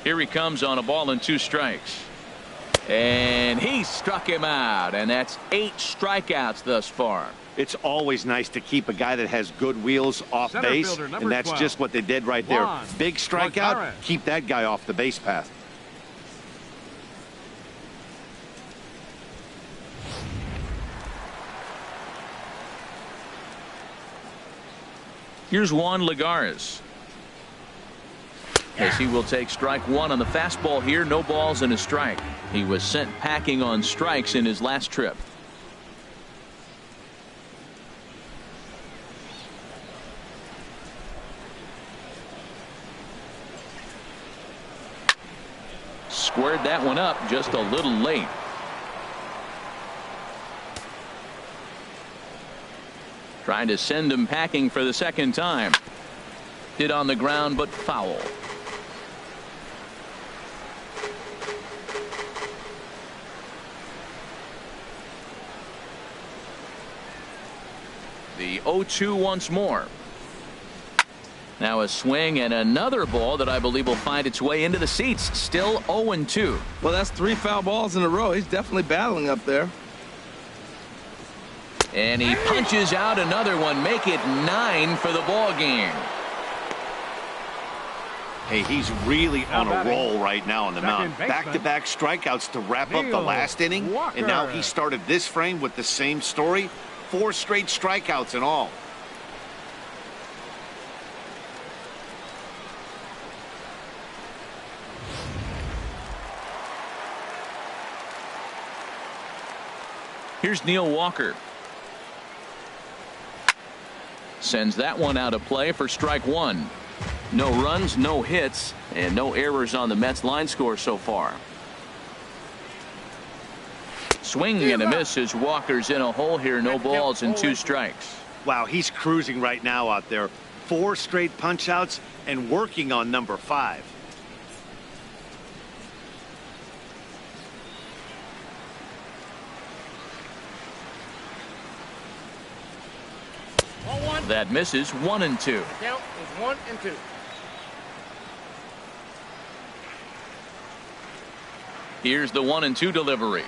Speaker 1: Here he comes on a ball and 2 strikes. And he struck him out. And that's 8 strikeouts thus far.
Speaker 4: It's always nice to keep a guy that has good wheels off base. And that's
Speaker 3: 12.
Speaker 4: just what they did right there. Big strikeout. Keep that guy off the base path.
Speaker 1: Here's Juan Lagares. As he will take strike 1 on the fastball here. No balls and a strike. He was sent packing on strikes in his last trip. Squared that one up just a little late. Trying to send him packing for the second time. Hit on the ground but foul. The 0-2 once more. Now a swing and another ball that I believe will find its way into the seats. Still 0-2.
Speaker 2: Well, that's 3 foul balls in a row. He's definitely battling up there.
Speaker 1: And he punches out another one. Make it 9 for the ball game.
Speaker 4: Hey, he's really on a roll right now on the mound. Back-to-back strikeouts to wrap up the last inning. And now he started this frame with the same story. 4 straight strikeouts in all.
Speaker 1: Here's Neil Walker. Sends that one out of play for strike one. No runs, no hits, and no errors on the Mets line score so far. Swing and a miss as Walker's in a hole here. No balls and 2 strikes.
Speaker 4: Wow, he's cruising right now out there. 4 straight punch outs and working on number 5.
Speaker 1: That misses. 1-2.
Speaker 3: Count is 1-2.
Speaker 1: Here's the 1-2 delivery.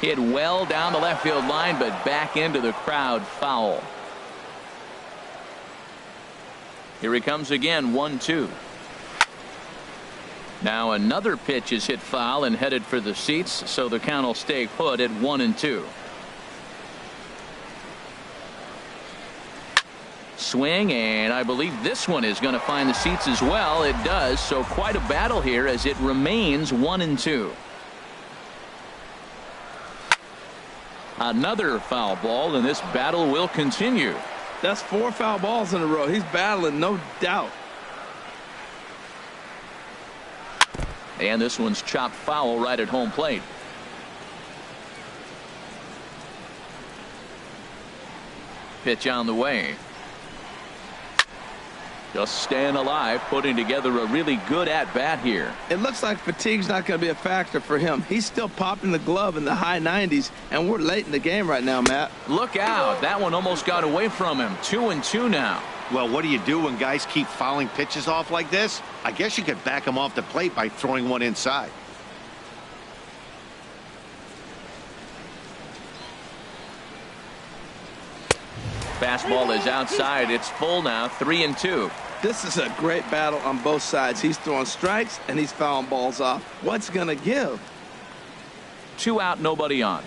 Speaker 1: Hit well down the left field line, but back into the crowd, foul. Here he comes again. 1-2. Now another pitch is hit foul and headed for the seats, so the count will stay put at 1-2. Swing, and I believe this one is going to find the seats as well. It does, so quite a battle here as it remains 1-2. Another foul ball, and this battle will continue.
Speaker 2: That's 4 foul balls in a row. He's battling, no doubt.
Speaker 1: And this one's chopped foul right at home plate. Pitch on the way. Just staying alive, putting together a really good at-bat here.
Speaker 2: It looks like fatigue's not going to be a factor for him. He's still popping the glove in the high 90s, and we're late in the game right now, Matt.
Speaker 1: Look out. That one almost got away from him. 2-2 now.
Speaker 4: Well, what do you do when guys keep fouling pitches off like this? I guess you could back them off the plate by throwing one inside.
Speaker 1: Fastball is outside. It's full now. 3-2.
Speaker 2: This is a great battle on both sides. He's throwing strikes and he's fouling balls off. What's going to give?
Speaker 1: 2 out, nobody on.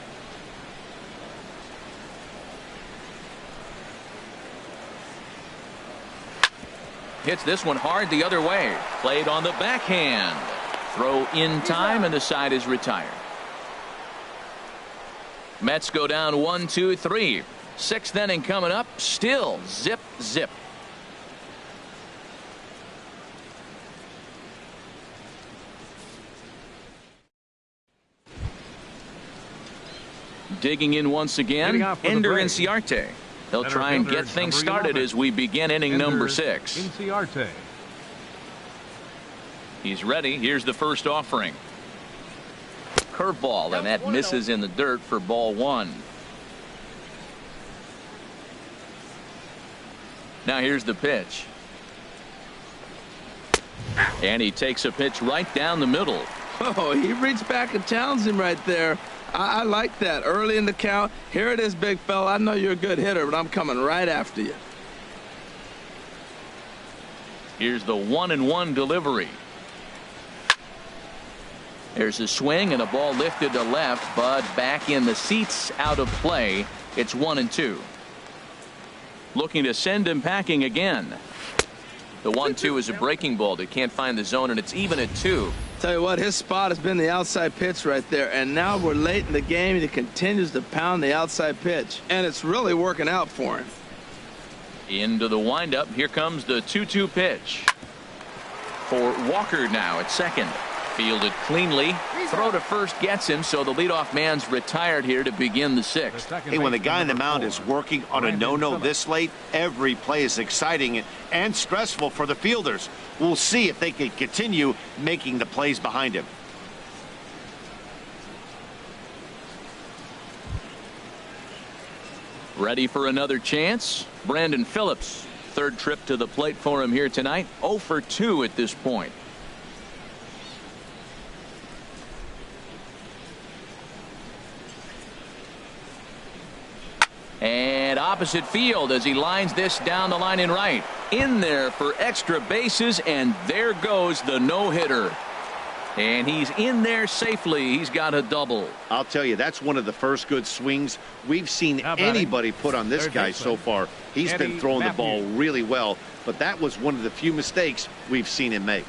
Speaker 1: Hits this one hard the other way. Played on the backhand. Throw in time, and the side is retired. Mets go down 1-2-3. 6th inning coming up. Still zip, zip. Digging in once again, Ender Inciarte. They'll try and get things started as we begin inning number 6.
Speaker 3: Inciarte.
Speaker 1: He's ready. Here's the first offering. Curveball, and that misses in the dirt for ball 1. Now here's the pitch. And he takes a pitch right down the middle.
Speaker 2: Oh, he reached back and challenged him right there. I like that. Early in the count. Here it is, big fella. I know you're a good hitter, but I'm coming right after you.
Speaker 1: Here's the 1-1 delivery. There's a swing and a ball lifted to left, but back in the seats, out of play. It's 1-2. Looking to send him packing again. The 1-2 is a breaking ball that can't find the zone, and it's even at 2.
Speaker 2: Tell you what, his spot has been the outside pitch right there, and now we're late in the game and he continues to pound the outside pitch, and it's really working out for him.
Speaker 1: Into the windup. Here comes the 2-2 pitch for Walker now at second. Fielded cleanly. Throw to first gets him, so the leadoff man's retired here to begin the 6th.
Speaker 4: Hey, when the guy in the mound is working on a no-no this late, every play is exciting and stressful for the fielders. We'll see if they can continue making the plays behind him.
Speaker 1: Ready for another chance? Brandon Phillips. Third trip to the plate for him here tonight. 0 for 2 at this point. And opposite field as he lines this down the line in right. In there for extra bases, and there goes the no-hitter. And he's in there safely. He's got a double.
Speaker 4: I'll tell you, that's one of the first good swings we've seen anybody put on this guy so far. He's been throwing the ball really well, but that was one of the few mistakes we've seen him make.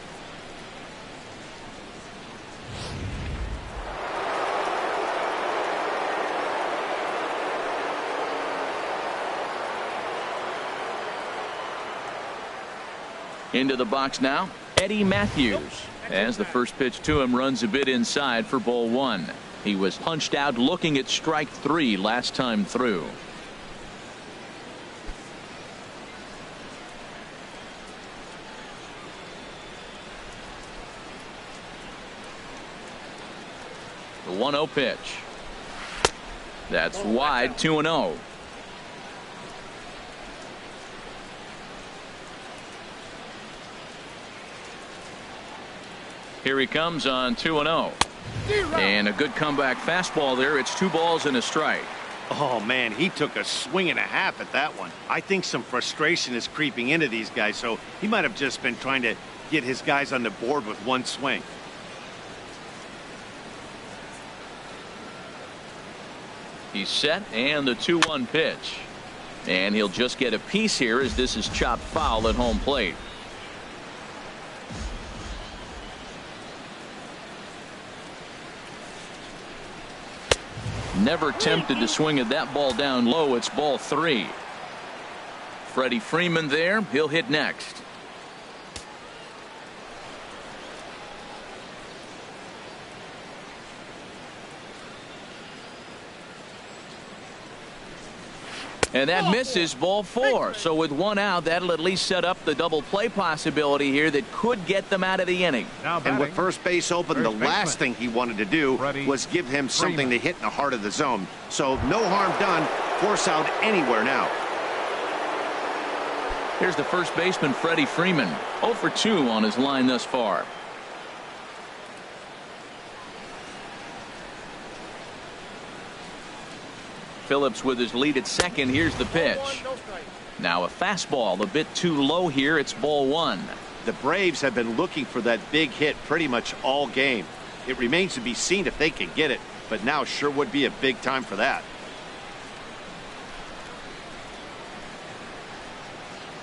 Speaker 1: Into the box now, Eddie Matthews. As the first pitch to him runs a bit inside for ball one. He was punched out looking at strike three last time through. The 1-0 pitch. That's wide, 2-0. Here he comes on 2-0. And a good comeback fastball there. It's 2 balls and a strike.
Speaker 4: Oh, man, he took a swing and a half at that one. I think some frustration is creeping into these guys, so he might have just been trying to get his guys on the board with one swing.
Speaker 1: He's set, and the 2-1 pitch. And he'll just get a piece here as this is chopped foul at home plate. Never tempted to swing at that ball down low. It's ball 3. Freddie Freeman there. He'll hit next. And that misses, ball 4. So with 1 out, that'll at least set up the double play possibility here that could get them out of the inning.
Speaker 4: And with first base open, the last thing he wanted to do was give him something to hit in the heart of the zone. So no harm done. Force out anywhere now.
Speaker 1: Here's the first baseman, Freddie Freeman. 0 for 2 on his line thus far. Phillips with his lead at second. Here's the pitch. Now a fastball a bit too low here. It's ball 1.
Speaker 4: The Braves have been looking for that big hit pretty much all game. It remains to be seen if they can get it, but now sure would be a big time for that.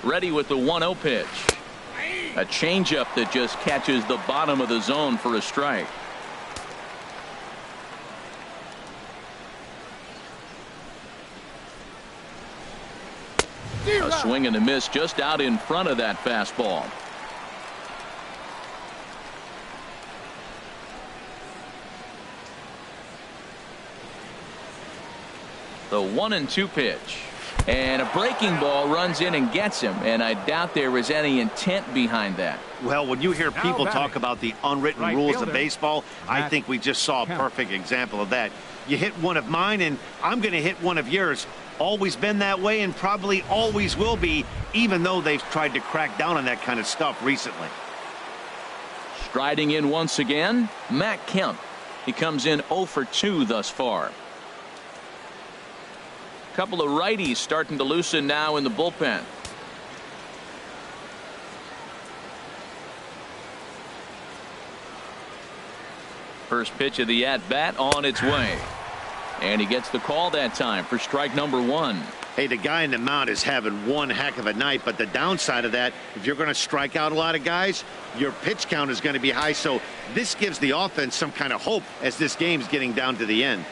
Speaker 1: Ready with the 1-0 pitch. A changeup that just catches the bottom of the zone for a strike. A swing and a miss just out in front of that fastball. The 1-2 pitch. And a breaking ball runs in and gets him. And I doubt there was any intent behind that.
Speaker 4: Well, when you hear people talk about the unwritten rules of baseball, I think we just saw a perfect example of that. You hit one of mine, and I'm going to hit one of yours. Always been that way and probably always will be, even though they've tried to crack down on that kind of stuff recently.
Speaker 1: Striding in once again, Matt Kemp. He comes in 0 for 2 thus far. Couple of righties starting to loosen now in the bullpen. First pitch of the at-bat on its way. And he gets the call that time for strike number 1.
Speaker 4: Hey, the guy in the mound is having one heck of a night, but the downside of that, if you're going to strike out a lot of guys, your pitch count is going to be high. So this gives the offense some kind of hope as this game's getting down to the end.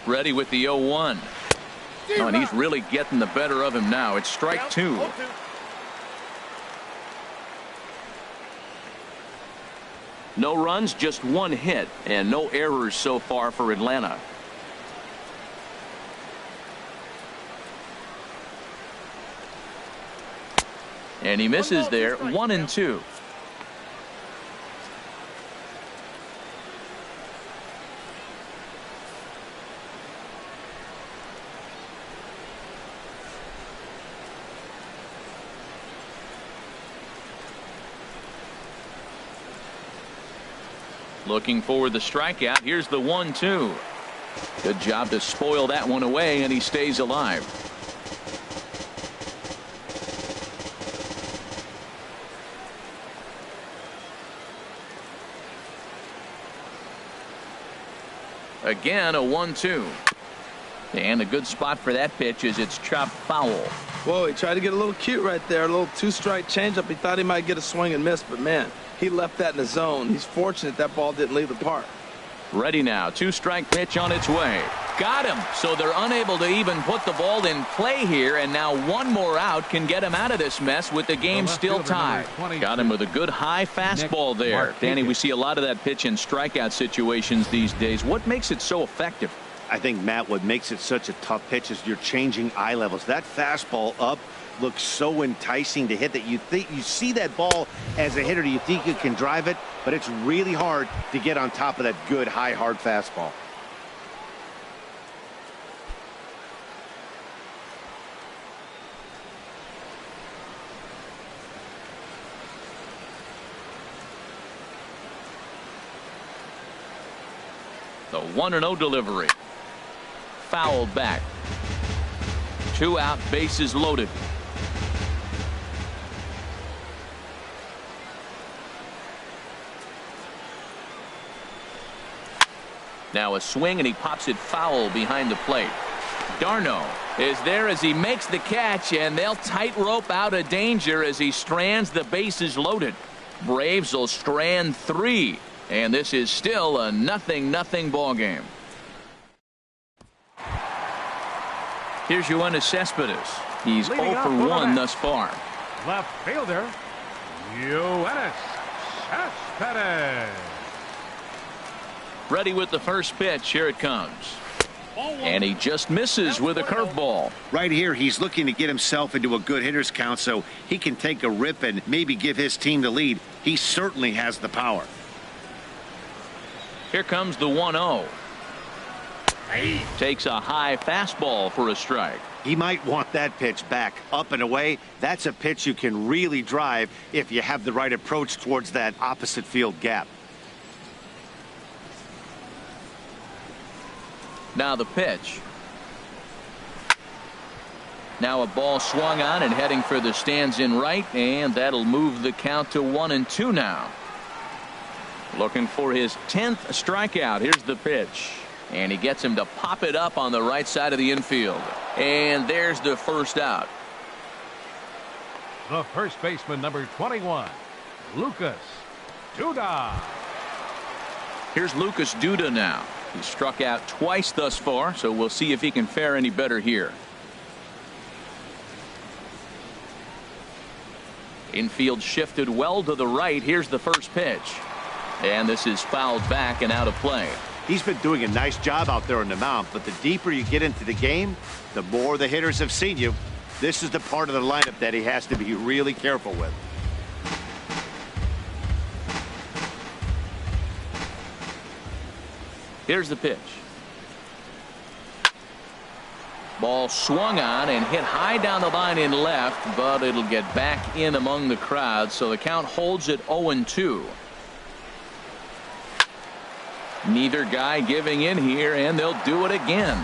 Speaker 1: Ready with the 0-1. Oh, and he's really getting the better of him now. It's strike 2. No runs, just 1 hit, and no errors so far for Atlanta. And he misses there, 1-2. Looking for the strikeout. Here's the 1-2. Good job to spoil that one away, and he stays alive. Again, a 1-2. And a good spot for that pitch as it's chopped foul.
Speaker 2: Whoa, he tried to get a little cute right there. A little 2-strike changeup. He thought he might get a swing and miss, but man, he left that in the zone. He's fortunate that ball didn't leave the park.
Speaker 1: Ready now. 2-strike pitch on its way. got him. So they're unable to even put the ball in play here, and now one more out can get him out of this mess with the game still tied. Got him with a good high fastball there. Danny, we see a lot of that pitch in strikeout situations these days. What makes it so effective?
Speaker 4: I think, Matt, what makes it such a tough pitch is you're changing eye levels. That fastball up looks so enticing to hit that you see that ball as a hitter, you think you can drive it, but it's really hard to get on top of that good high hard fastball.
Speaker 1: The 1-0 delivery. Fouled back. 2 out, bases loaded. Now a swing, and he pops it foul behind the plate. Darno is there as he makes the catch, and they'll tightrope out of danger as he strands the bases loaded. Braves will strand 3, and this is still a 0-0 ball game. Here's Yoenis Cespedes. He's 0 for 1 thus far.
Speaker 3: Left fielder, Yoenis Cespedes.
Speaker 1: Ready with the first pitch. Here it comes. And he just misses with a curveball.
Speaker 4: Right here, he's looking to get himself into a good hitter's count so he can take a rip and maybe give his team the lead. He certainly has the power.
Speaker 1: Here comes the 1-0. Takes a high fastball for a strike.
Speaker 4: He might want that pitch back up and away. That's a pitch you can really drive if you have the right approach towards that opposite field gap.
Speaker 1: Now the pitch. Now a ball swung on and heading for the stands in right, and that'll move the count to 1-2 now. Looking for his 10th strikeout. Here's the pitch. And he gets him to pop it up on the right side of the infield. And there's the first out.
Speaker 3: The first baseman, number 21, Lucas Duda.
Speaker 1: Here's Lucas Duda now. He's struck out twice thus far, so we'll see if he can fare any better here. Infield shifted well to the right. Here's the first pitch. And this is fouled back and out of play.
Speaker 4: He's been doing a nice job out there on the mound, but the deeper you get into the game, the more the hitters have seen you. This is the part of the lineup that he has to be really careful with.
Speaker 1: Here's the pitch. Ball swung on and hit high down the line in left, but it'll get back in among the crowd, so the count holds at 0-2. Neither guy giving in here, and they'll do it again.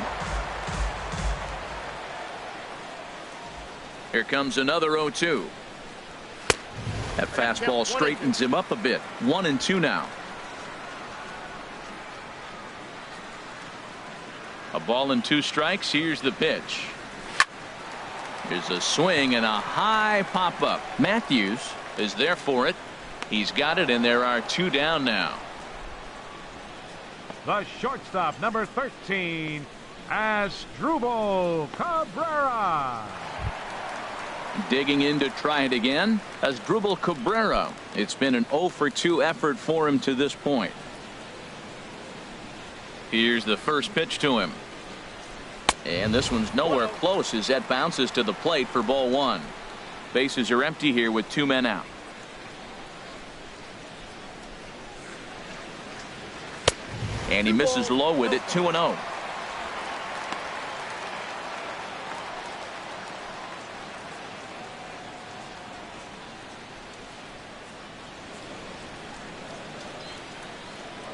Speaker 1: Here comes another 0-2. That fastball straightens him up a bit. 1-2 now. A ball and 2 strikes. Here's the pitch. Here's a swing and a high pop up. Matthews is there for it. He's got it, and there are 2 down now.
Speaker 3: The shortstop, number 13, Asdrubal Cabrera.
Speaker 1: Digging in to try it again. Asdrubal Cabrera. It's been an 0 for 2 effort for him to this point. Here's the first pitch to him. And this one's nowhere close as that bounces to the plate for ball 1. Bases are empty here with 2 men out. And he misses low with it. 2-0.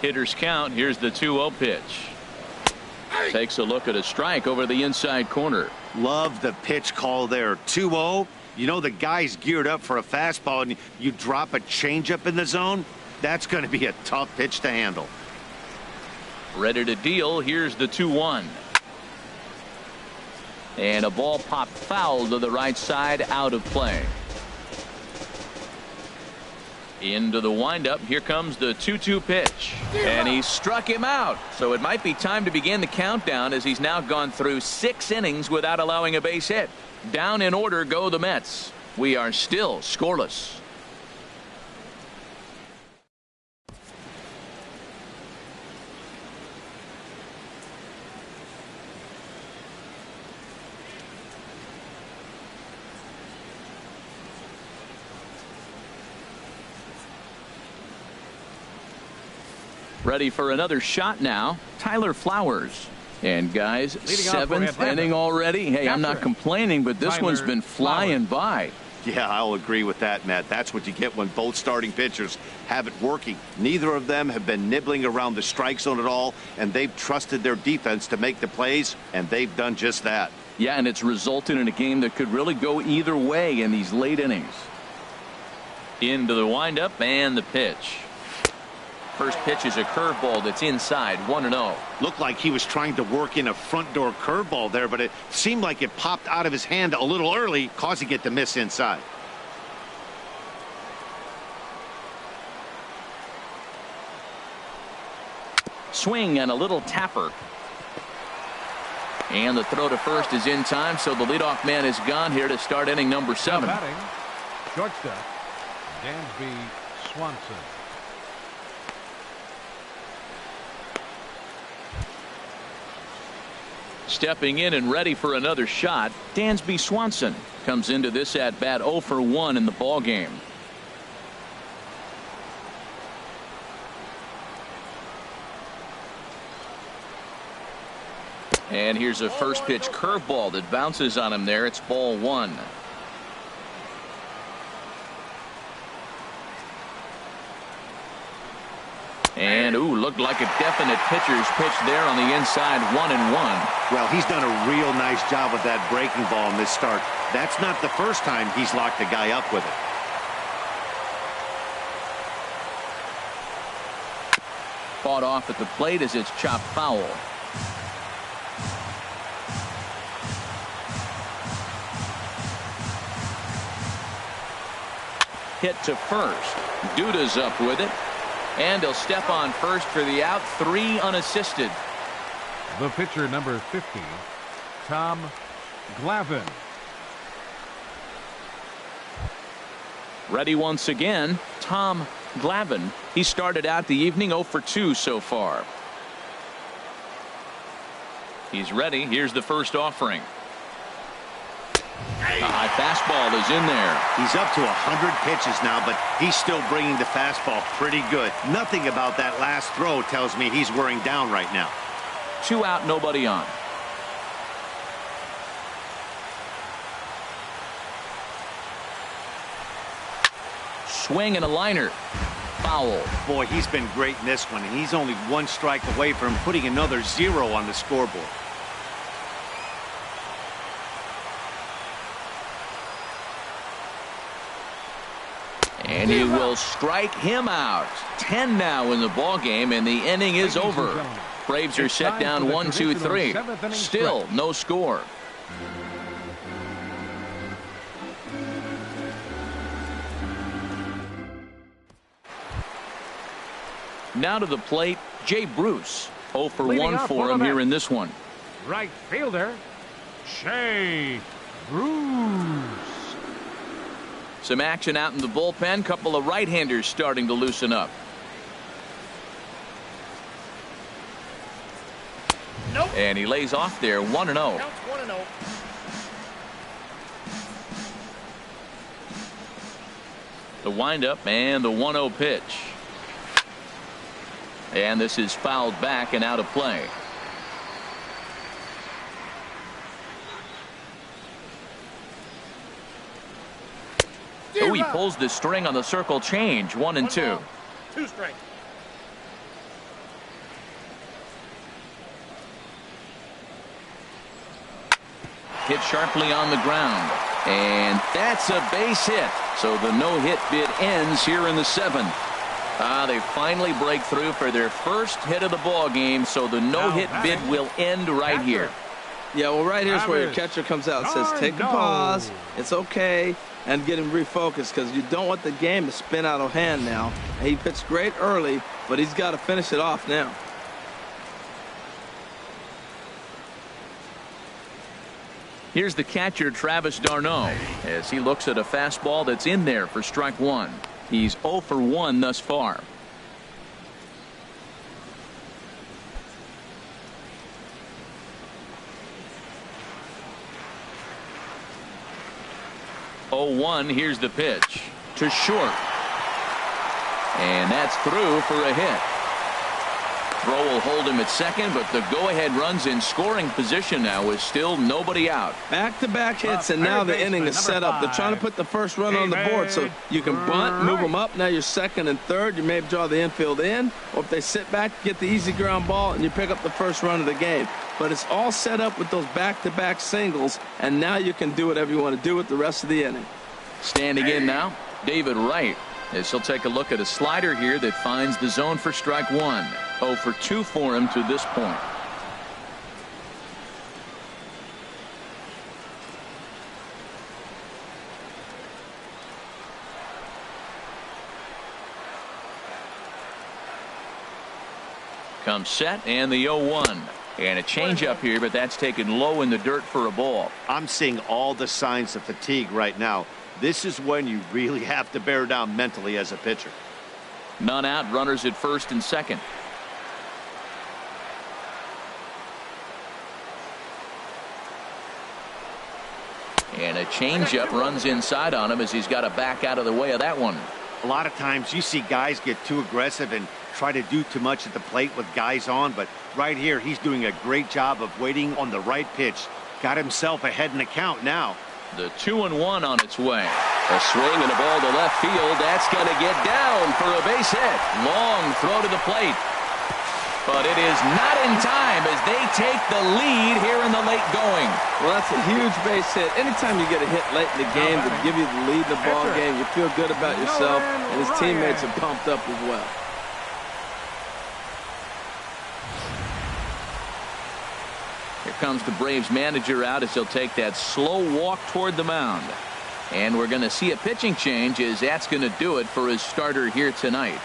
Speaker 1: Hitters count. Here's the 2-0 pitch. Takes a look at a strike over the inside corner.
Speaker 4: Love the pitch call there. 2-0. You know the guy's geared up for a fastball, and you drop a changeup in the zone. That's going to be a tough pitch to handle.
Speaker 1: Ready to deal. Here's the 2-1. And a ball popped foul to the right side, out of play. Into the windup. Here comes the 2-2 pitch. And he struck him out. So it might be time to begin the countdown, as he's now gone through 6 innings without allowing a base hit. Down in order go the Mets. We are still scoreless. Ready for another shot now, Tyler Flowers. And guys, 7th inning already. Hey, I'm not complaining, but this one's been flying by.
Speaker 4: Yeah, I'll agree with that, Matt. That's what you get when both starting pitchers have it working. Neither of them have been nibbling around the strike zone at all, and they've trusted their defense to make the plays, and they've done just that.
Speaker 1: Yeah, and it's resulted in a game that could really go either way in these late innings. Into the windup and the pitch. First pitch is a curveball that's inside, 1-0.
Speaker 4: Looked like he was trying to work in a front door curveball there, but it seemed like it popped out of his hand a little early, causing it to miss inside.
Speaker 1: Swing and a little tapper. And the throw to first is in time, so the leadoff man is gone here to start inning number 7.
Speaker 3: Batting, shortstop, Dansby Swanson.
Speaker 1: Stepping in and ready for another shot, Dansby Swanson comes into this at bat 0 for 1 in the ball game. And here's a first pitch curveball that bounces on him there. It's ball 1. And looked like a definite pitcher's pitch there on the inside, 1-1.
Speaker 4: Well, he's done a real nice job with that breaking ball in this start. That's not the first time he's locked a guy up with it.
Speaker 1: Fought off at the plate as it's chopped foul. Hit to first. Duda's up with it. And he'll step on first for the out, 3 unassisted.
Speaker 3: The pitcher, number 50, Tom Glavine.
Speaker 1: Ready once again, Tom Glavine. He started out the evening 0 for 2 so far. He's ready. Here's the first offering. A high fastball is in there.
Speaker 4: He's up to 100 pitches now, but he's still bringing the fastball pretty good. Nothing about that last throw tells me he's wearing down right now.
Speaker 1: 2 out, nobody on. Swing and a liner. Foul.
Speaker 4: Boy, he's been great in this one, and he's only 1 strike away from putting another 0 on the scoreboard.
Speaker 1: And he will strike him out. 10 now in the ball game, and the inning is over. Braves are set down 1-2-3. Still no score. Now to the plate, Jay Bruce. 0 for 1 for him here in this one.
Speaker 3: Right fielder, Jay Bruce.
Speaker 1: Some action out in the bullpen. Couple of right-handers starting to loosen up.
Speaker 5: Nope.
Speaker 1: And he lays off there, 1-0.
Speaker 5: Counts 1-0.
Speaker 1: The windup and the 1-0 pitch. And this is fouled back and out of play. Oh, he pulls the string on the circle change. 1-2.
Speaker 5: 2 strikes.
Speaker 1: Hit sharply on the ground. And that's a base hit. So the no-hit bid ends here in the 7th. They finally break through for their first hit of the ball game. So the no-hit bid will end right here.
Speaker 2: Yeah, well, right here's where your catcher comes out and says, take a pause, it's okay, and get him refocused, because you don't want the game to spin out of hand now. And he pitched great early, but he's got to finish it off now.
Speaker 1: Here's the catcher, Travis d'Arnaud, as he looks at a fastball that's in there for strike one. He's 0 for 1 thus far. Oh, 1. Here's the pitch to short. And that's through for a hit. Throw will hold him at second, but the go-ahead runs in scoring position now with still nobody out.
Speaker 2: Back-to-back hits, and now the inning is set up. They're trying to put the first run on the board, so you can bunt, move them up. Now you're second and third. You may draw the infield in, or if they sit back, get the easy ground ball, and you pick up the first run of the game. But it's all set up with those back-to-back singles, and now you can do whatever you want to do with the rest of the inning.
Speaker 1: Standing in now, David Wright, as he'll take a look at a slider here that finds the zone for strike one. 0 for 2 for him to this point. Comes set and the 0-1. And a changeup here, but that's taken low in the dirt for a ball.
Speaker 4: I'm seeing all the signs of fatigue right now. This is when you really have to bear down mentally as a pitcher.
Speaker 1: None out, runners at first and second. And a changeup runs inside on him as he's got to back out of the way of that one.
Speaker 4: A lot of times you see guys get too aggressive and try to do too much at the plate with guys on, but right here he's doing a great job of waiting on the right pitch. Got himself ahead in the count now.
Speaker 1: The 2-1 on its way. A swing and a ball to left field. That's going to get down for a base hit. Long throw to the plate. But it is not in time as they take the lead here in the late going.
Speaker 2: Well, that's a huge base hit. Anytime you get a hit late in the game to give you the lead in the ball game, you feel good about yourself, and his teammates are pumped up as well.
Speaker 1: Here comes the Braves manager out as he'll take that slow walk toward the mound. And we're going to see a pitching change as that's going to do it for his starter here tonight.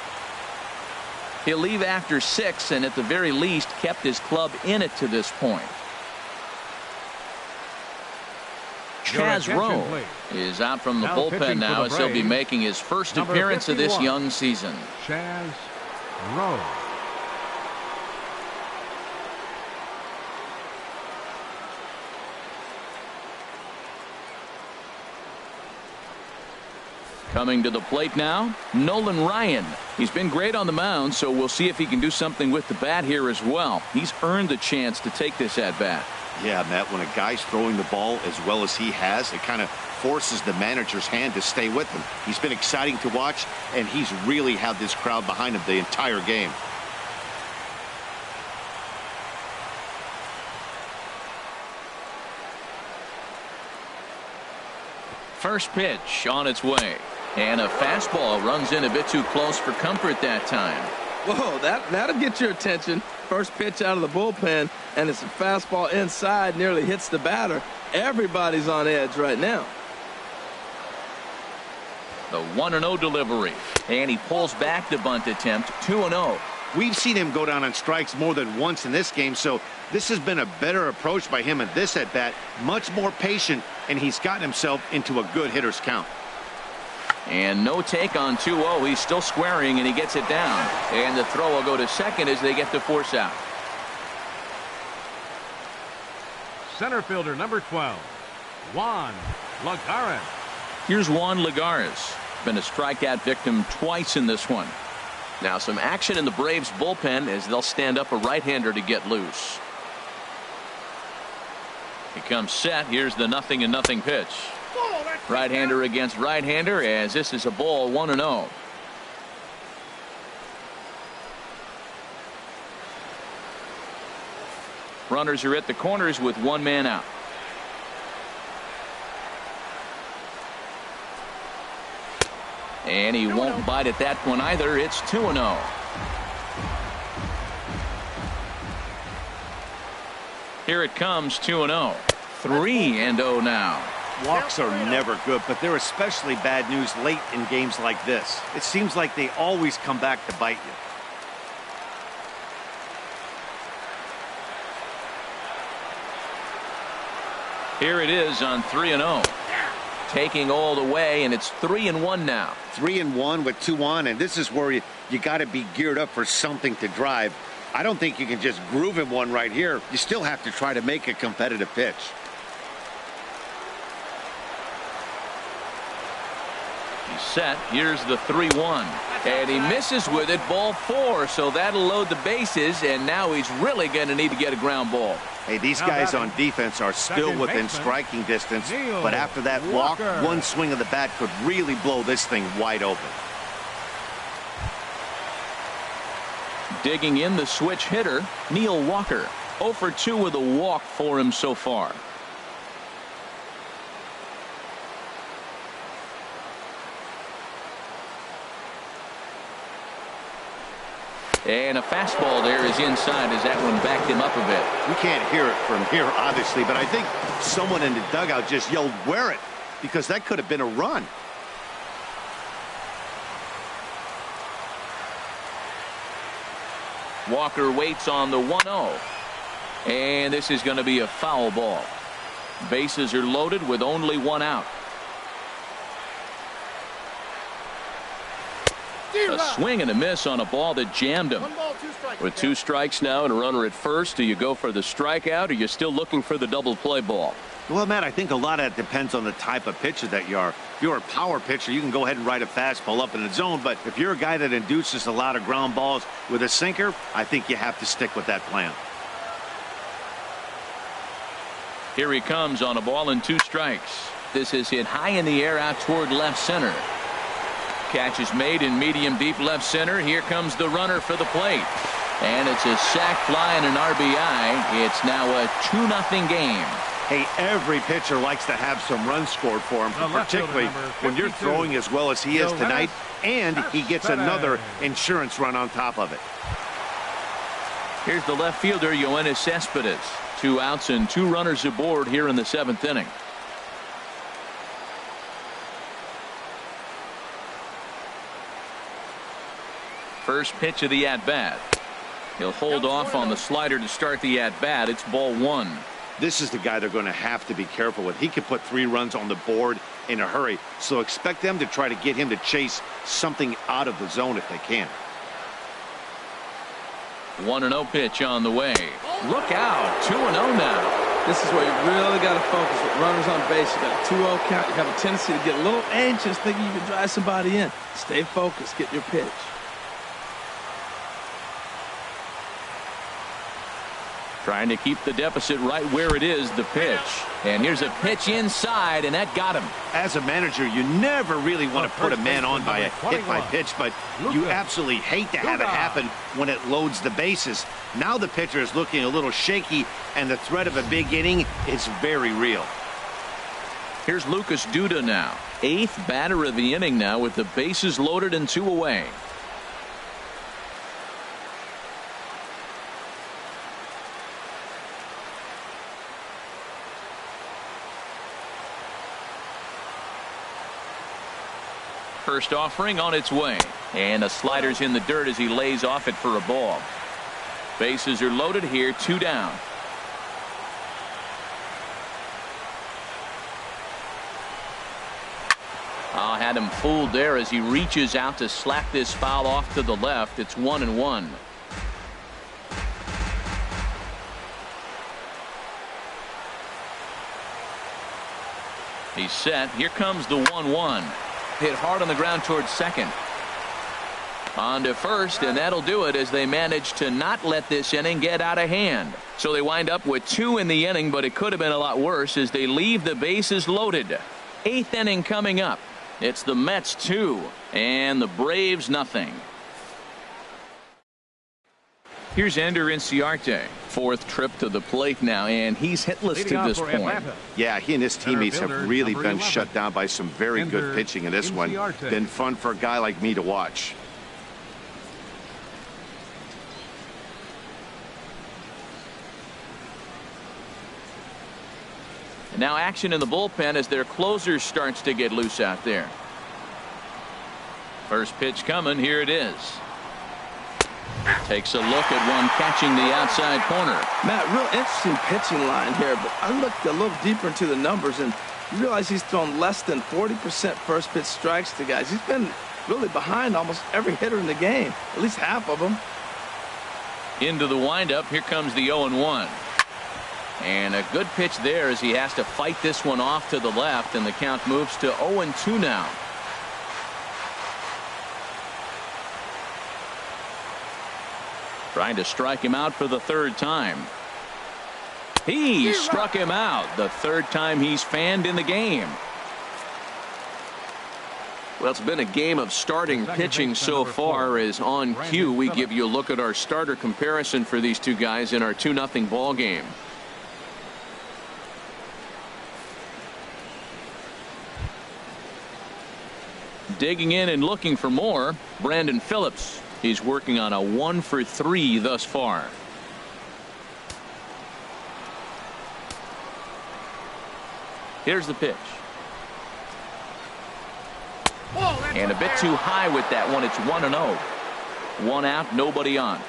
Speaker 1: He'll leave after 6 and at the very least kept his club in it to this point. Chaz Rowe is out from the bullpen now as he'll be making his first appearance of this young season.
Speaker 3: Chaz Rowe.
Speaker 1: Coming to the plate now, Nolan Ryan. He's been great on the mound, so we'll see if he can do something with the bat here as well. He's earned the chance to take this at bat.
Speaker 4: Yeah, Matt, when a guy's throwing the ball as well as he has, it kind of forces the manager's hand to stay with him. He's been exciting to watch, and he's really had this crowd behind him the entire game.
Speaker 1: First pitch on its way. And a fastball runs in a bit too close for comfort that time.
Speaker 2: Whoa, that'll get your attention. First pitch out of the bullpen, and it's a fastball inside, nearly hits the batter. Everybody's on edge right now.
Speaker 1: The 1-0 delivery. And he pulls back the bunt attempt. 2-0.
Speaker 4: We've seen him go down on strikes more than once in this game, so this has been a better approach by him at this at-bat. Much more patient, and he's gotten himself into a good hitter's count.
Speaker 1: And no take on 2-0. He's still squaring, and he gets it down. And the throw will go to second as they get the force out.
Speaker 3: Center fielder number 12, Juan Lagares.
Speaker 1: Here's Juan Lagares. Been a strikeout victim twice in this one. Now some action in the Braves bullpen as they'll stand up a right-hander to get loose. He comes set. Here's the 0-0 pitch. Right-hander against right-hander as this is a ball. 1-0. Runners are at the corners with one man out. And he won't bite at that one either. It's 2-0. Here it comes, 2-0. 3-0 now.
Speaker 4: Walks are never good, but they're especially bad news late in games like this. It seems like they always come back to bite you.
Speaker 1: Here it is on 3-0. Taking all the way, and it's 3-1 now.
Speaker 4: 3-1 with 2 on, and this is where you got to be geared up for something to drive. I don't think you can just groove him one right here. You still have to try to make a competitive pitch.
Speaker 1: He's set. Here's the 3-1. And he misses with it, ball 4. So that'll load the bases, and now he's really going to need to get a ground ball.
Speaker 4: Hey, these guys on defense are still within striking distance, but after that walk, one swing of the bat could really blow this thing wide open.
Speaker 1: Digging in the switch hitter, Neil Walker. 0 for 2 with a walk for him so far. And a fastball there is inside as that one backed him up a bit.
Speaker 4: We can't hear it from here, obviously, but I think someone in the dugout just yelled, "Wear it," because that could have been a run.
Speaker 1: Walker waits on the 1-0. And this is going to be a foul ball. Bases are loaded with only 1 out. A swing and a miss on a ball that jammed him.
Speaker 5: 1 ball, 2 strikes.
Speaker 6: With 2 strikes now and a runner at first, do you go for the strikeout or are you still looking for the double play ball?
Speaker 4: Well, Matt, I think a lot of that depends on the type of pitcher that you are. If you're a power pitcher, you can go ahead and ride a fastball up in the zone. But if you're a guy that induces a lot of ground balls with a sinker, I think you have to stick with that plan.
Speaker 1: Here he comes on a ball and 2 strikes. This is hit high in the air out toward left center. Catch is made in medium deep left center. Here comes the runner for the plate. And it's a sac fly and an RBI. It's now a 2-0 game.
Speaker 4: Hey, every pitcher likes to have some runs scored for him, particularly when you're throwing as well as he is tonight, and he gets another insurance run on top of it.
Speaker 1: Here's the left fielder, Yoenis Cespedes. 2 outs and 2 runners aboard here in the 7th inning. First pitch of the at-bat. He'll hold off on the slider to start the at-bat. It's ball 1.
Speaker 4: This is the guy they're going to have to be careful with. He could put 3 runs on the board in a hurry, so expect them to try to get him to chase something out of the zone if they can.
Speaker 1: 1-0 pitch on the way. Look out. 2-0 now.
Speaker 2: This is where you really got to focus with runners on base. You got a 2-0 count. You have a tendency to get a little anxious thinking you can drive somebody in. Stay focused. Get your pitch.
Speaker 1: Trying to keep the deficit right where it is, the pitch. And here's a pitch inside, and that got him.
Speaker 4: As a manager, you never really want to put a man on by a hit by pitch, but you absolutely hate to have it happen when it loads the bases. Now the pitcher is looking a little shaky, and the threat of a big inning is very real.
Speaker 1: Here's Lucas Duda now. 8th batter of the inning now with the bases loaded and 2 away. First offering on its way, and a slider's in the dirt as he lays off it for a ball. Bases are loaded here, 2 down. Had him fooled there as he reaches out to slap this foul off to the left. It's 1-1. He's set. Here comes the 1-1. Hit hard on the ground towards second. On to first, and that'll do it as they manage to not let this inning get out of hand. So they wind up with 2 in the inning, but it could have been a lot worse as they leave the bases loaded. 8th inning coming up. It's the Mets 2 and the Braves nothing. Here's Ender Inciarte. 4th trip to the plate now, and he's hitless to this point.
Speaker 4: Yeah, he and his teammates have really been shut down by some very good pitching in this one. Been fun for a guy like me to watch.
Speaker 1: Now action in the bullpen as their closer starts to get loose out there. First pitch coming. Here it is. Takes a look at one catching the outside corner.
Speaker 2: Matt, real interesting pitching line here, but I looked a little deeper into the numbers and you realize he's thrown less than 40% first pitch strikes to guys. He's been really behind almost every hitter in the game, at least half of them.
Speaker 1: Into the windup. Here comes the 0-1. And a good pitch there as he has to fight this one off to the left, and the count moves to 0-2 now. Trying to strike him out for the third time. He struck him out the third time he's fanned in the game.
Speaker 6: Well, it's been a game of starting pitching so far. As on cue, we give you a look at our starter comparison for these two guys in our 2-0 ball game.
Speaker 1: Digging in and looking for more, Brandon Phillips. He's working on a 1-for-3 thus far. Here's the pitch. And a bit too high with that one. It's 1-0. One out, nobody on.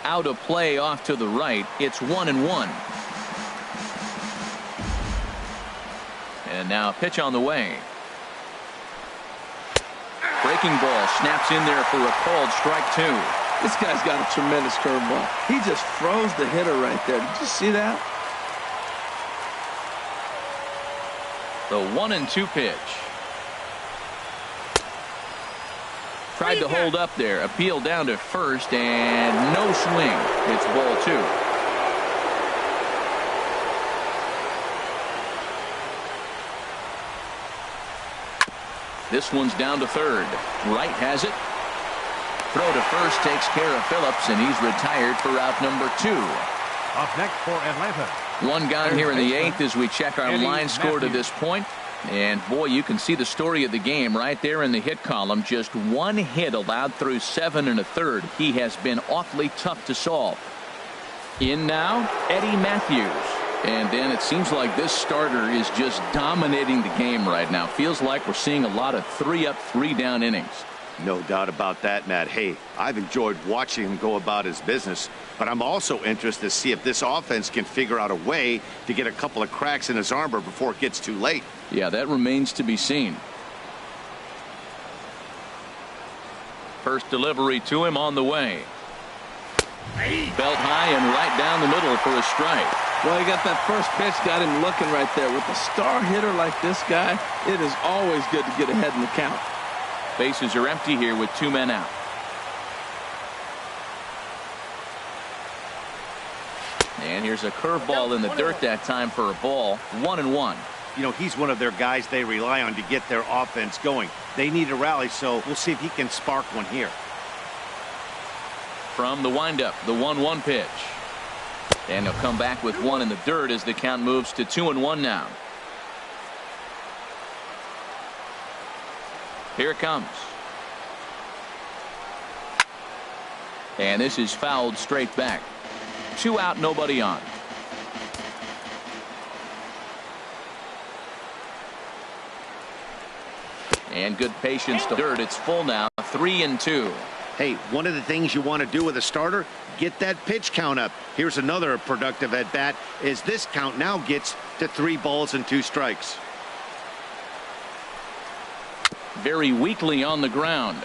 Speaker 1: Out of play off to the right. It's 1-1. And now a pitch on the way. Breaking ball snaps in there for a called strike 2.
Speaker 2: This guy's got a tremendous curveball. He just froze the hitter right there. Did you see that?
Speaker 1: The 1-2 pitch. Tried to hold up there. Appeal down to first and no swing. It's ball 2. This one's down to third. Wright has it. Throw to first takes care of Phillips, and he's retired for out number 2.
Speaker 3: Up next for Atlanta.
Speaker 1: One gone here in the 8th as we check our line score to this point. And boy, you can see the story of the game right there in the hit column. Just one hit allowed through 7 1/3. He has been awfully tough to solve. In now, Eddie Matthews. And then it seems like this starter is just dominating the game right now. Feels like we're seeing a lot of 3-up, 3-down innings.
Speaker 4: No doubt about that, Matt. Hey, I've enjoyed watching him go about his business, but I'm also interested to see if this offense can figure out a way to get a couple of cracks in his armor before it gets too late.
Speaker 1: Yeah, that remains to be seen. First delivery to him on the way. Belt high and right down the middle for a strike.
Speaker 2: Well, he got that first pitch, got him looking right there. With a star hitter like this guy, it is always good to get ahead in the count.
Speaker 1: Bases are empty here with 2 men out. And here's a curveball in the dirt that time for a ball. 1-1.
Speaker 4: You know, he's one of their guys they rely on to get their offense going. They need a rally, so we'll see if he can spark one here.
Speaker 1: From the windup, the 1-1 pitch. And he'll come back with one in the dirt as the count moves to 2-1 now. Here it comes. And this is fouled straight back. 2 out, nobody on. And good patience to dirt. It's full now. 3-2.
Speaker 4: Hey, one of the things you want to do with a starter, get that pitch count up. Here's another productive at bat as this count now gets to 3 balls and 2 strikes.
Speaker 1: Very weakly on the ground.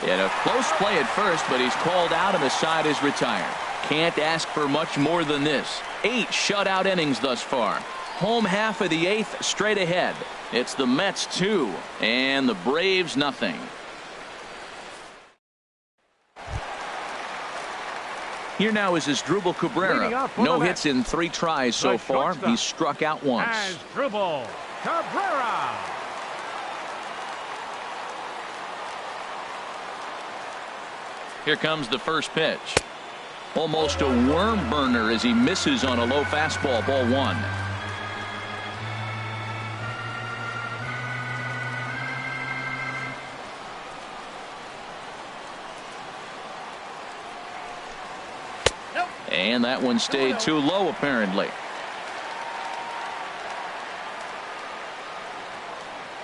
Speaker 1: And a close play at first, but he's called out and the side is retired. Can't ask for much more than this. 8 shutout innings thus far. Home half of the 8th straight ahead. It's the Mets 2 and the Braves nothing. Here now is Asdrubal Cabrera. No hits in 3 tries so far. He's struck out once.
Speaker 3: Asdrubal Cabrera.
Speaker 1: Here comes the first pitch. Almost a worm burner as he misses on a low fastball. Ball 1. And that one stayed too low, apparently.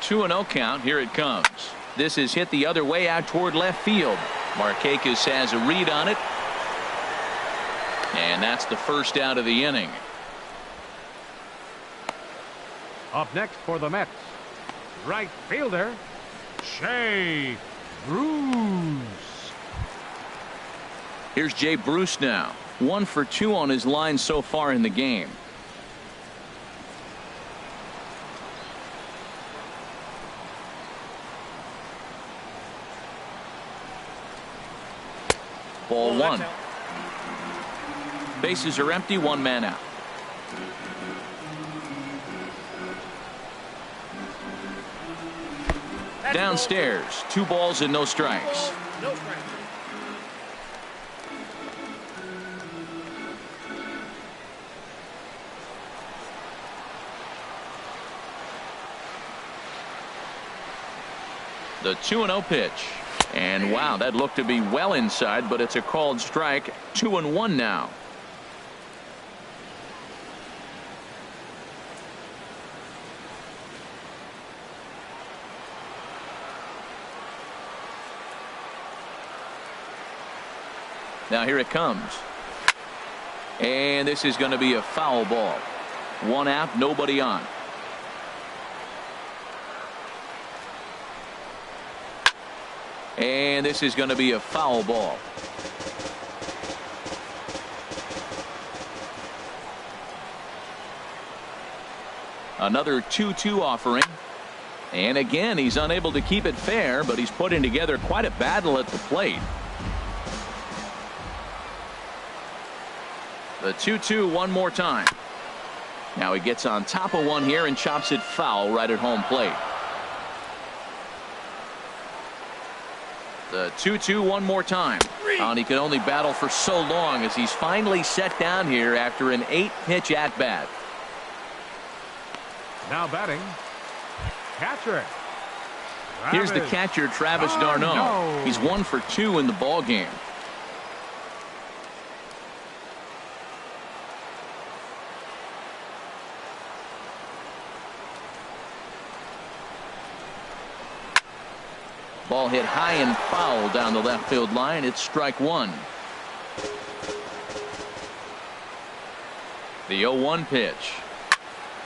Speaker 1: 2-0 count. Here it comes. This is hit the other way out toward left field. Markakis has a read on it. And that's the first out of the inning.
Speaker 3: Up next for the Mets, right fielder, Jay Bruce.
Speaker 1: Here's Jay Bruce now. 1 for 2 on his line so far in the game. Ball 1. Bases are empty, 1 man out. Downstairs, 2 balls and no strikes.
Speaker 5: No strikes.
Speaker 1: The 2-0 pitch. And wow, that looked to be well inside, but it's a called strike. 2-1 now. Now here it comes. And this is going to be a foul ball. 1 out, nobody on. And this is going to be a foul ball. Another 2-2 offering. And again, he's unable to keep it fair, but he's putting together quite a battle at the plate. The 2-2 one more time. Now he gets on top of one here and chops it foul right at home plate. The 2-2 one more time. And he can only battle for so long as he's finally set down here after an 8-pitch at bat.
Speaker 3: Now batting, catcher.
Speaker 1: Here's the catcher, Travis d'Arnaud.
Speaker 3: No.
Speaker 1: He's 1 for 2 in the ball game. Ball hit high and foul down the left field line. It's strike 1. The 0-1 pitch.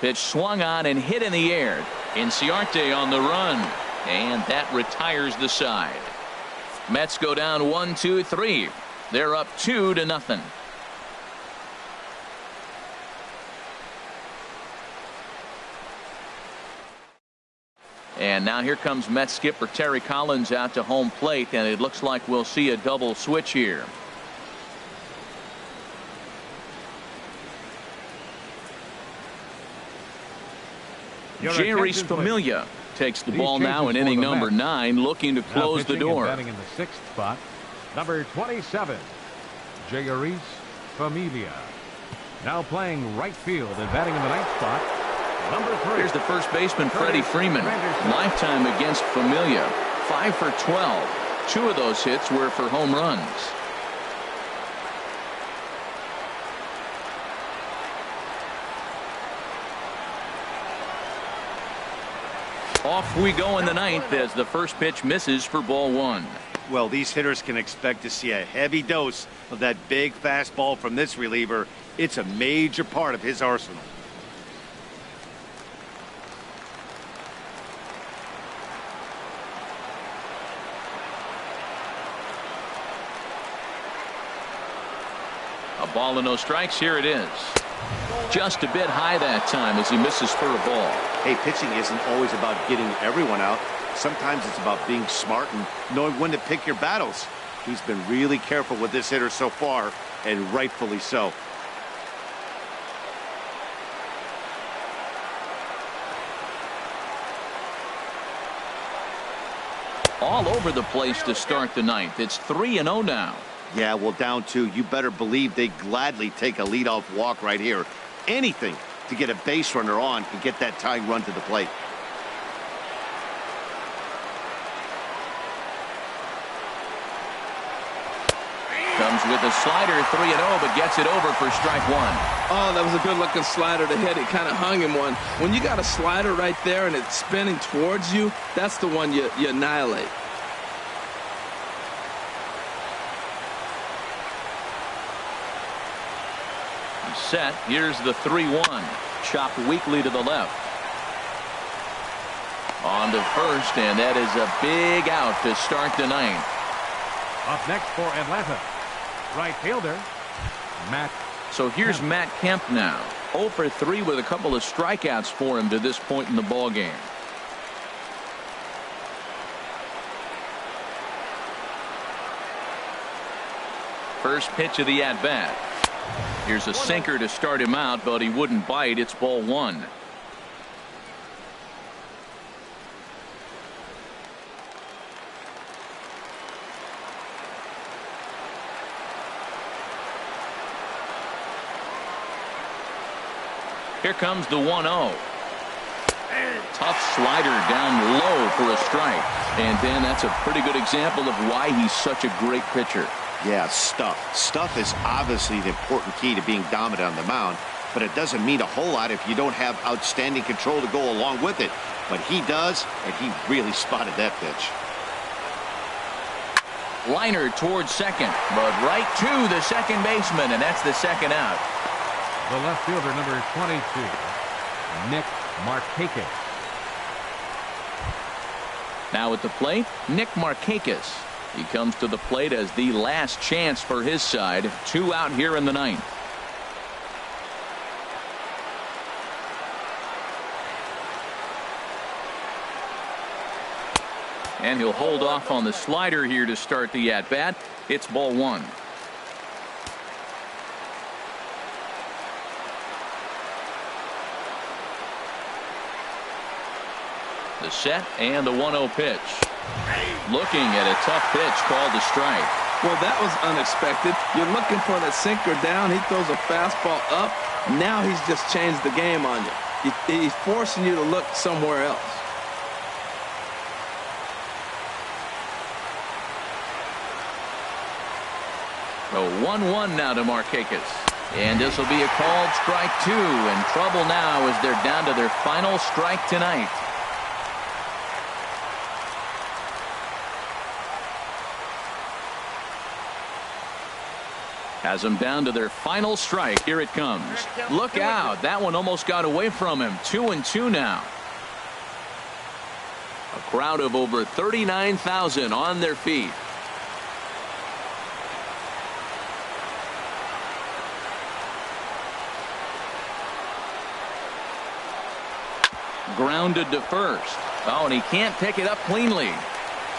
Speaker 1: Pitch swung on and hit in the air. Inciarte on the run. And that retires the side. Mets go down 1-2-3. They're up 2-0. And now here comes Mets skipper Terry Collins out to home plate, and it looks like we'll see a double switch here. Jerry's Familia takes the ball now in inning number 9, looking to close the door.
Speaker 3: Batting in the 6th spot, number 27, Jerry's Familia. Now playing right field and batting in the 9th spot, number 3.
Speaker 1: Here's the first baseman, Freddie Freeman. Lifetime against Familia, 5 for 12. 2 of those hits were for home runs. Off we go in the 9th as the first pitch misses for ball 1.
Speaker 4: Well, these hitters can expect to see a heavy dose of that big fastball from this reliever. It's a major part of his arsenal.
Speaker 1: A ball and no strikes. Here it is. Just a bit high that time as he misses for a ball.
Speaker 4: Hey, pitching isn't always about getting everyone out. Sometimes it's about being smart and knowing when to pick your battles. He's been really careful with this hitter so far, and rightfully so.
Speaker 1: All over the place to start the 9th. It's 3-0 now.
Speaker 4: Yeah, well, down 2. You better believe they gladly take a leadoff walk right here. Anything to get a base runner on and get that tying run to the plate.
Speaker 1: Comes with a slider, 3-0, but gets it over for strike one.
Speaker 2: Oh, that was a good-looking slider to hit. It kind of hung him one. When you got a slider right there and it's spinning towards you, that's the one you annihilate.
Speaker 1: Set. Here's the 3-1. Chopped weakly to the left. On to first, and that is a big out to start the ninth.
Speaker 3: Up next for Atlanta, right fielder, Matt.
Speaker 1: So here's
Speaker 3: Kemp.
Speaker 1: Matt Kemp now. 0 for 3 with a couple of strikeouts for him to this point in the ball game. First pitch of the at-bat. Here's a sinker to start him out, but he wouldn't bite. It's ball one. Here comes the 1-0. Tough slider down low for a strike. And then that's a pretty good example of why he's such a great pitcher.
Speaker 4: Yeah, stuff. Stuff is obviously the important key to being dominant on the mound, but it doesn't mean a whole lot if you don't have outstanding control to go along with it. But he does, and he really spotted that pitch.
Speaker 1: Liner towards second, but right to the second baseman, and that's the second out.
Speaker 3: The left fielder, number 22, Nick Markakis.
Speaker 1: Now at the plate, Nick Markakis. He comes to the plate as the last chance for his side. 2 out here in the ninth. And he'll hold off on the slider here to start the at-bat. It's ball one. The set and the 1-0 pitch. Looking at a tough pitch called a strike.
Speaker 2: Well, that was unexpected. You're looking for the sinker down. He throws a fastball up. Now he's just changed the game on you. He's forcing you to look somewhere else.
Speaker 1: So 1-1 now to Markakis. And this will be a called strike two. In trouble now as they're down to their final strike tonight. Has them down to their final strike. Here it comes. Look out. That one almost got away from him. 2-2 now. A crowd of over 39,000 on their feet. Grounded to first. Oh, and he can't pick it up cleanly.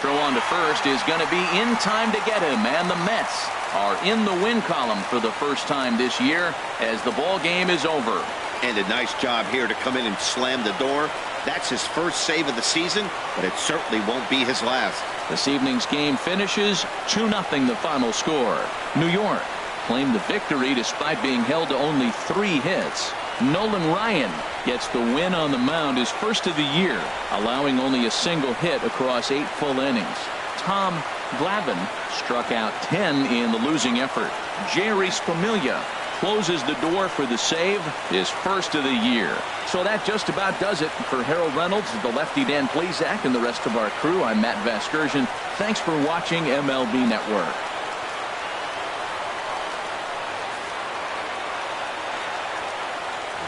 Speaker 1: Throw on to first is going to be in time to get him, and the Mets are in the win column for the first time this year as the ball game is over.
Speaker 4: And a nice job here to come in and slam the door. That's his first save of the season, but it certainly won't be his last.
Speaker 1: This evening's game finishes 2-0 the final score. New York claimed the victory despite being held to only 3 hits. Nolan Ryan gets the win on the mound, his first of the year, allowing only a single hit across 8 full innings. Tom Glavine struck out 10 in the losing effort. Jerry Familia closes the door for the save, his first of the year. So that just about does it for Harold Reynolds, the lefty Dan Plesac, and the rest of our crew. I'm Matt Vasgersian. Thanks for watching MLB Network.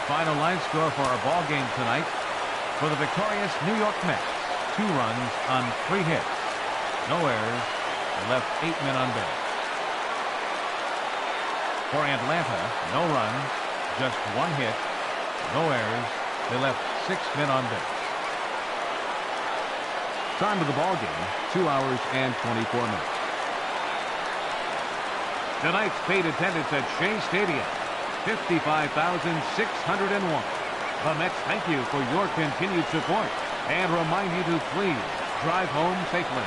Speaker 3: Final line score for our ball game tonight. For the victorious New York Mets, 2 runs on 3 hits. No errors. They left 8 men on base. For Atlanta, no runs, just 1 hit. No errors. They left 6 men on base. Time of the ball game, 2 hours and 24 minutes. Tonight's paid attendance at Shea Stadium, 55,601. The Mets thank you for your continued support and remind you to please drive home safely.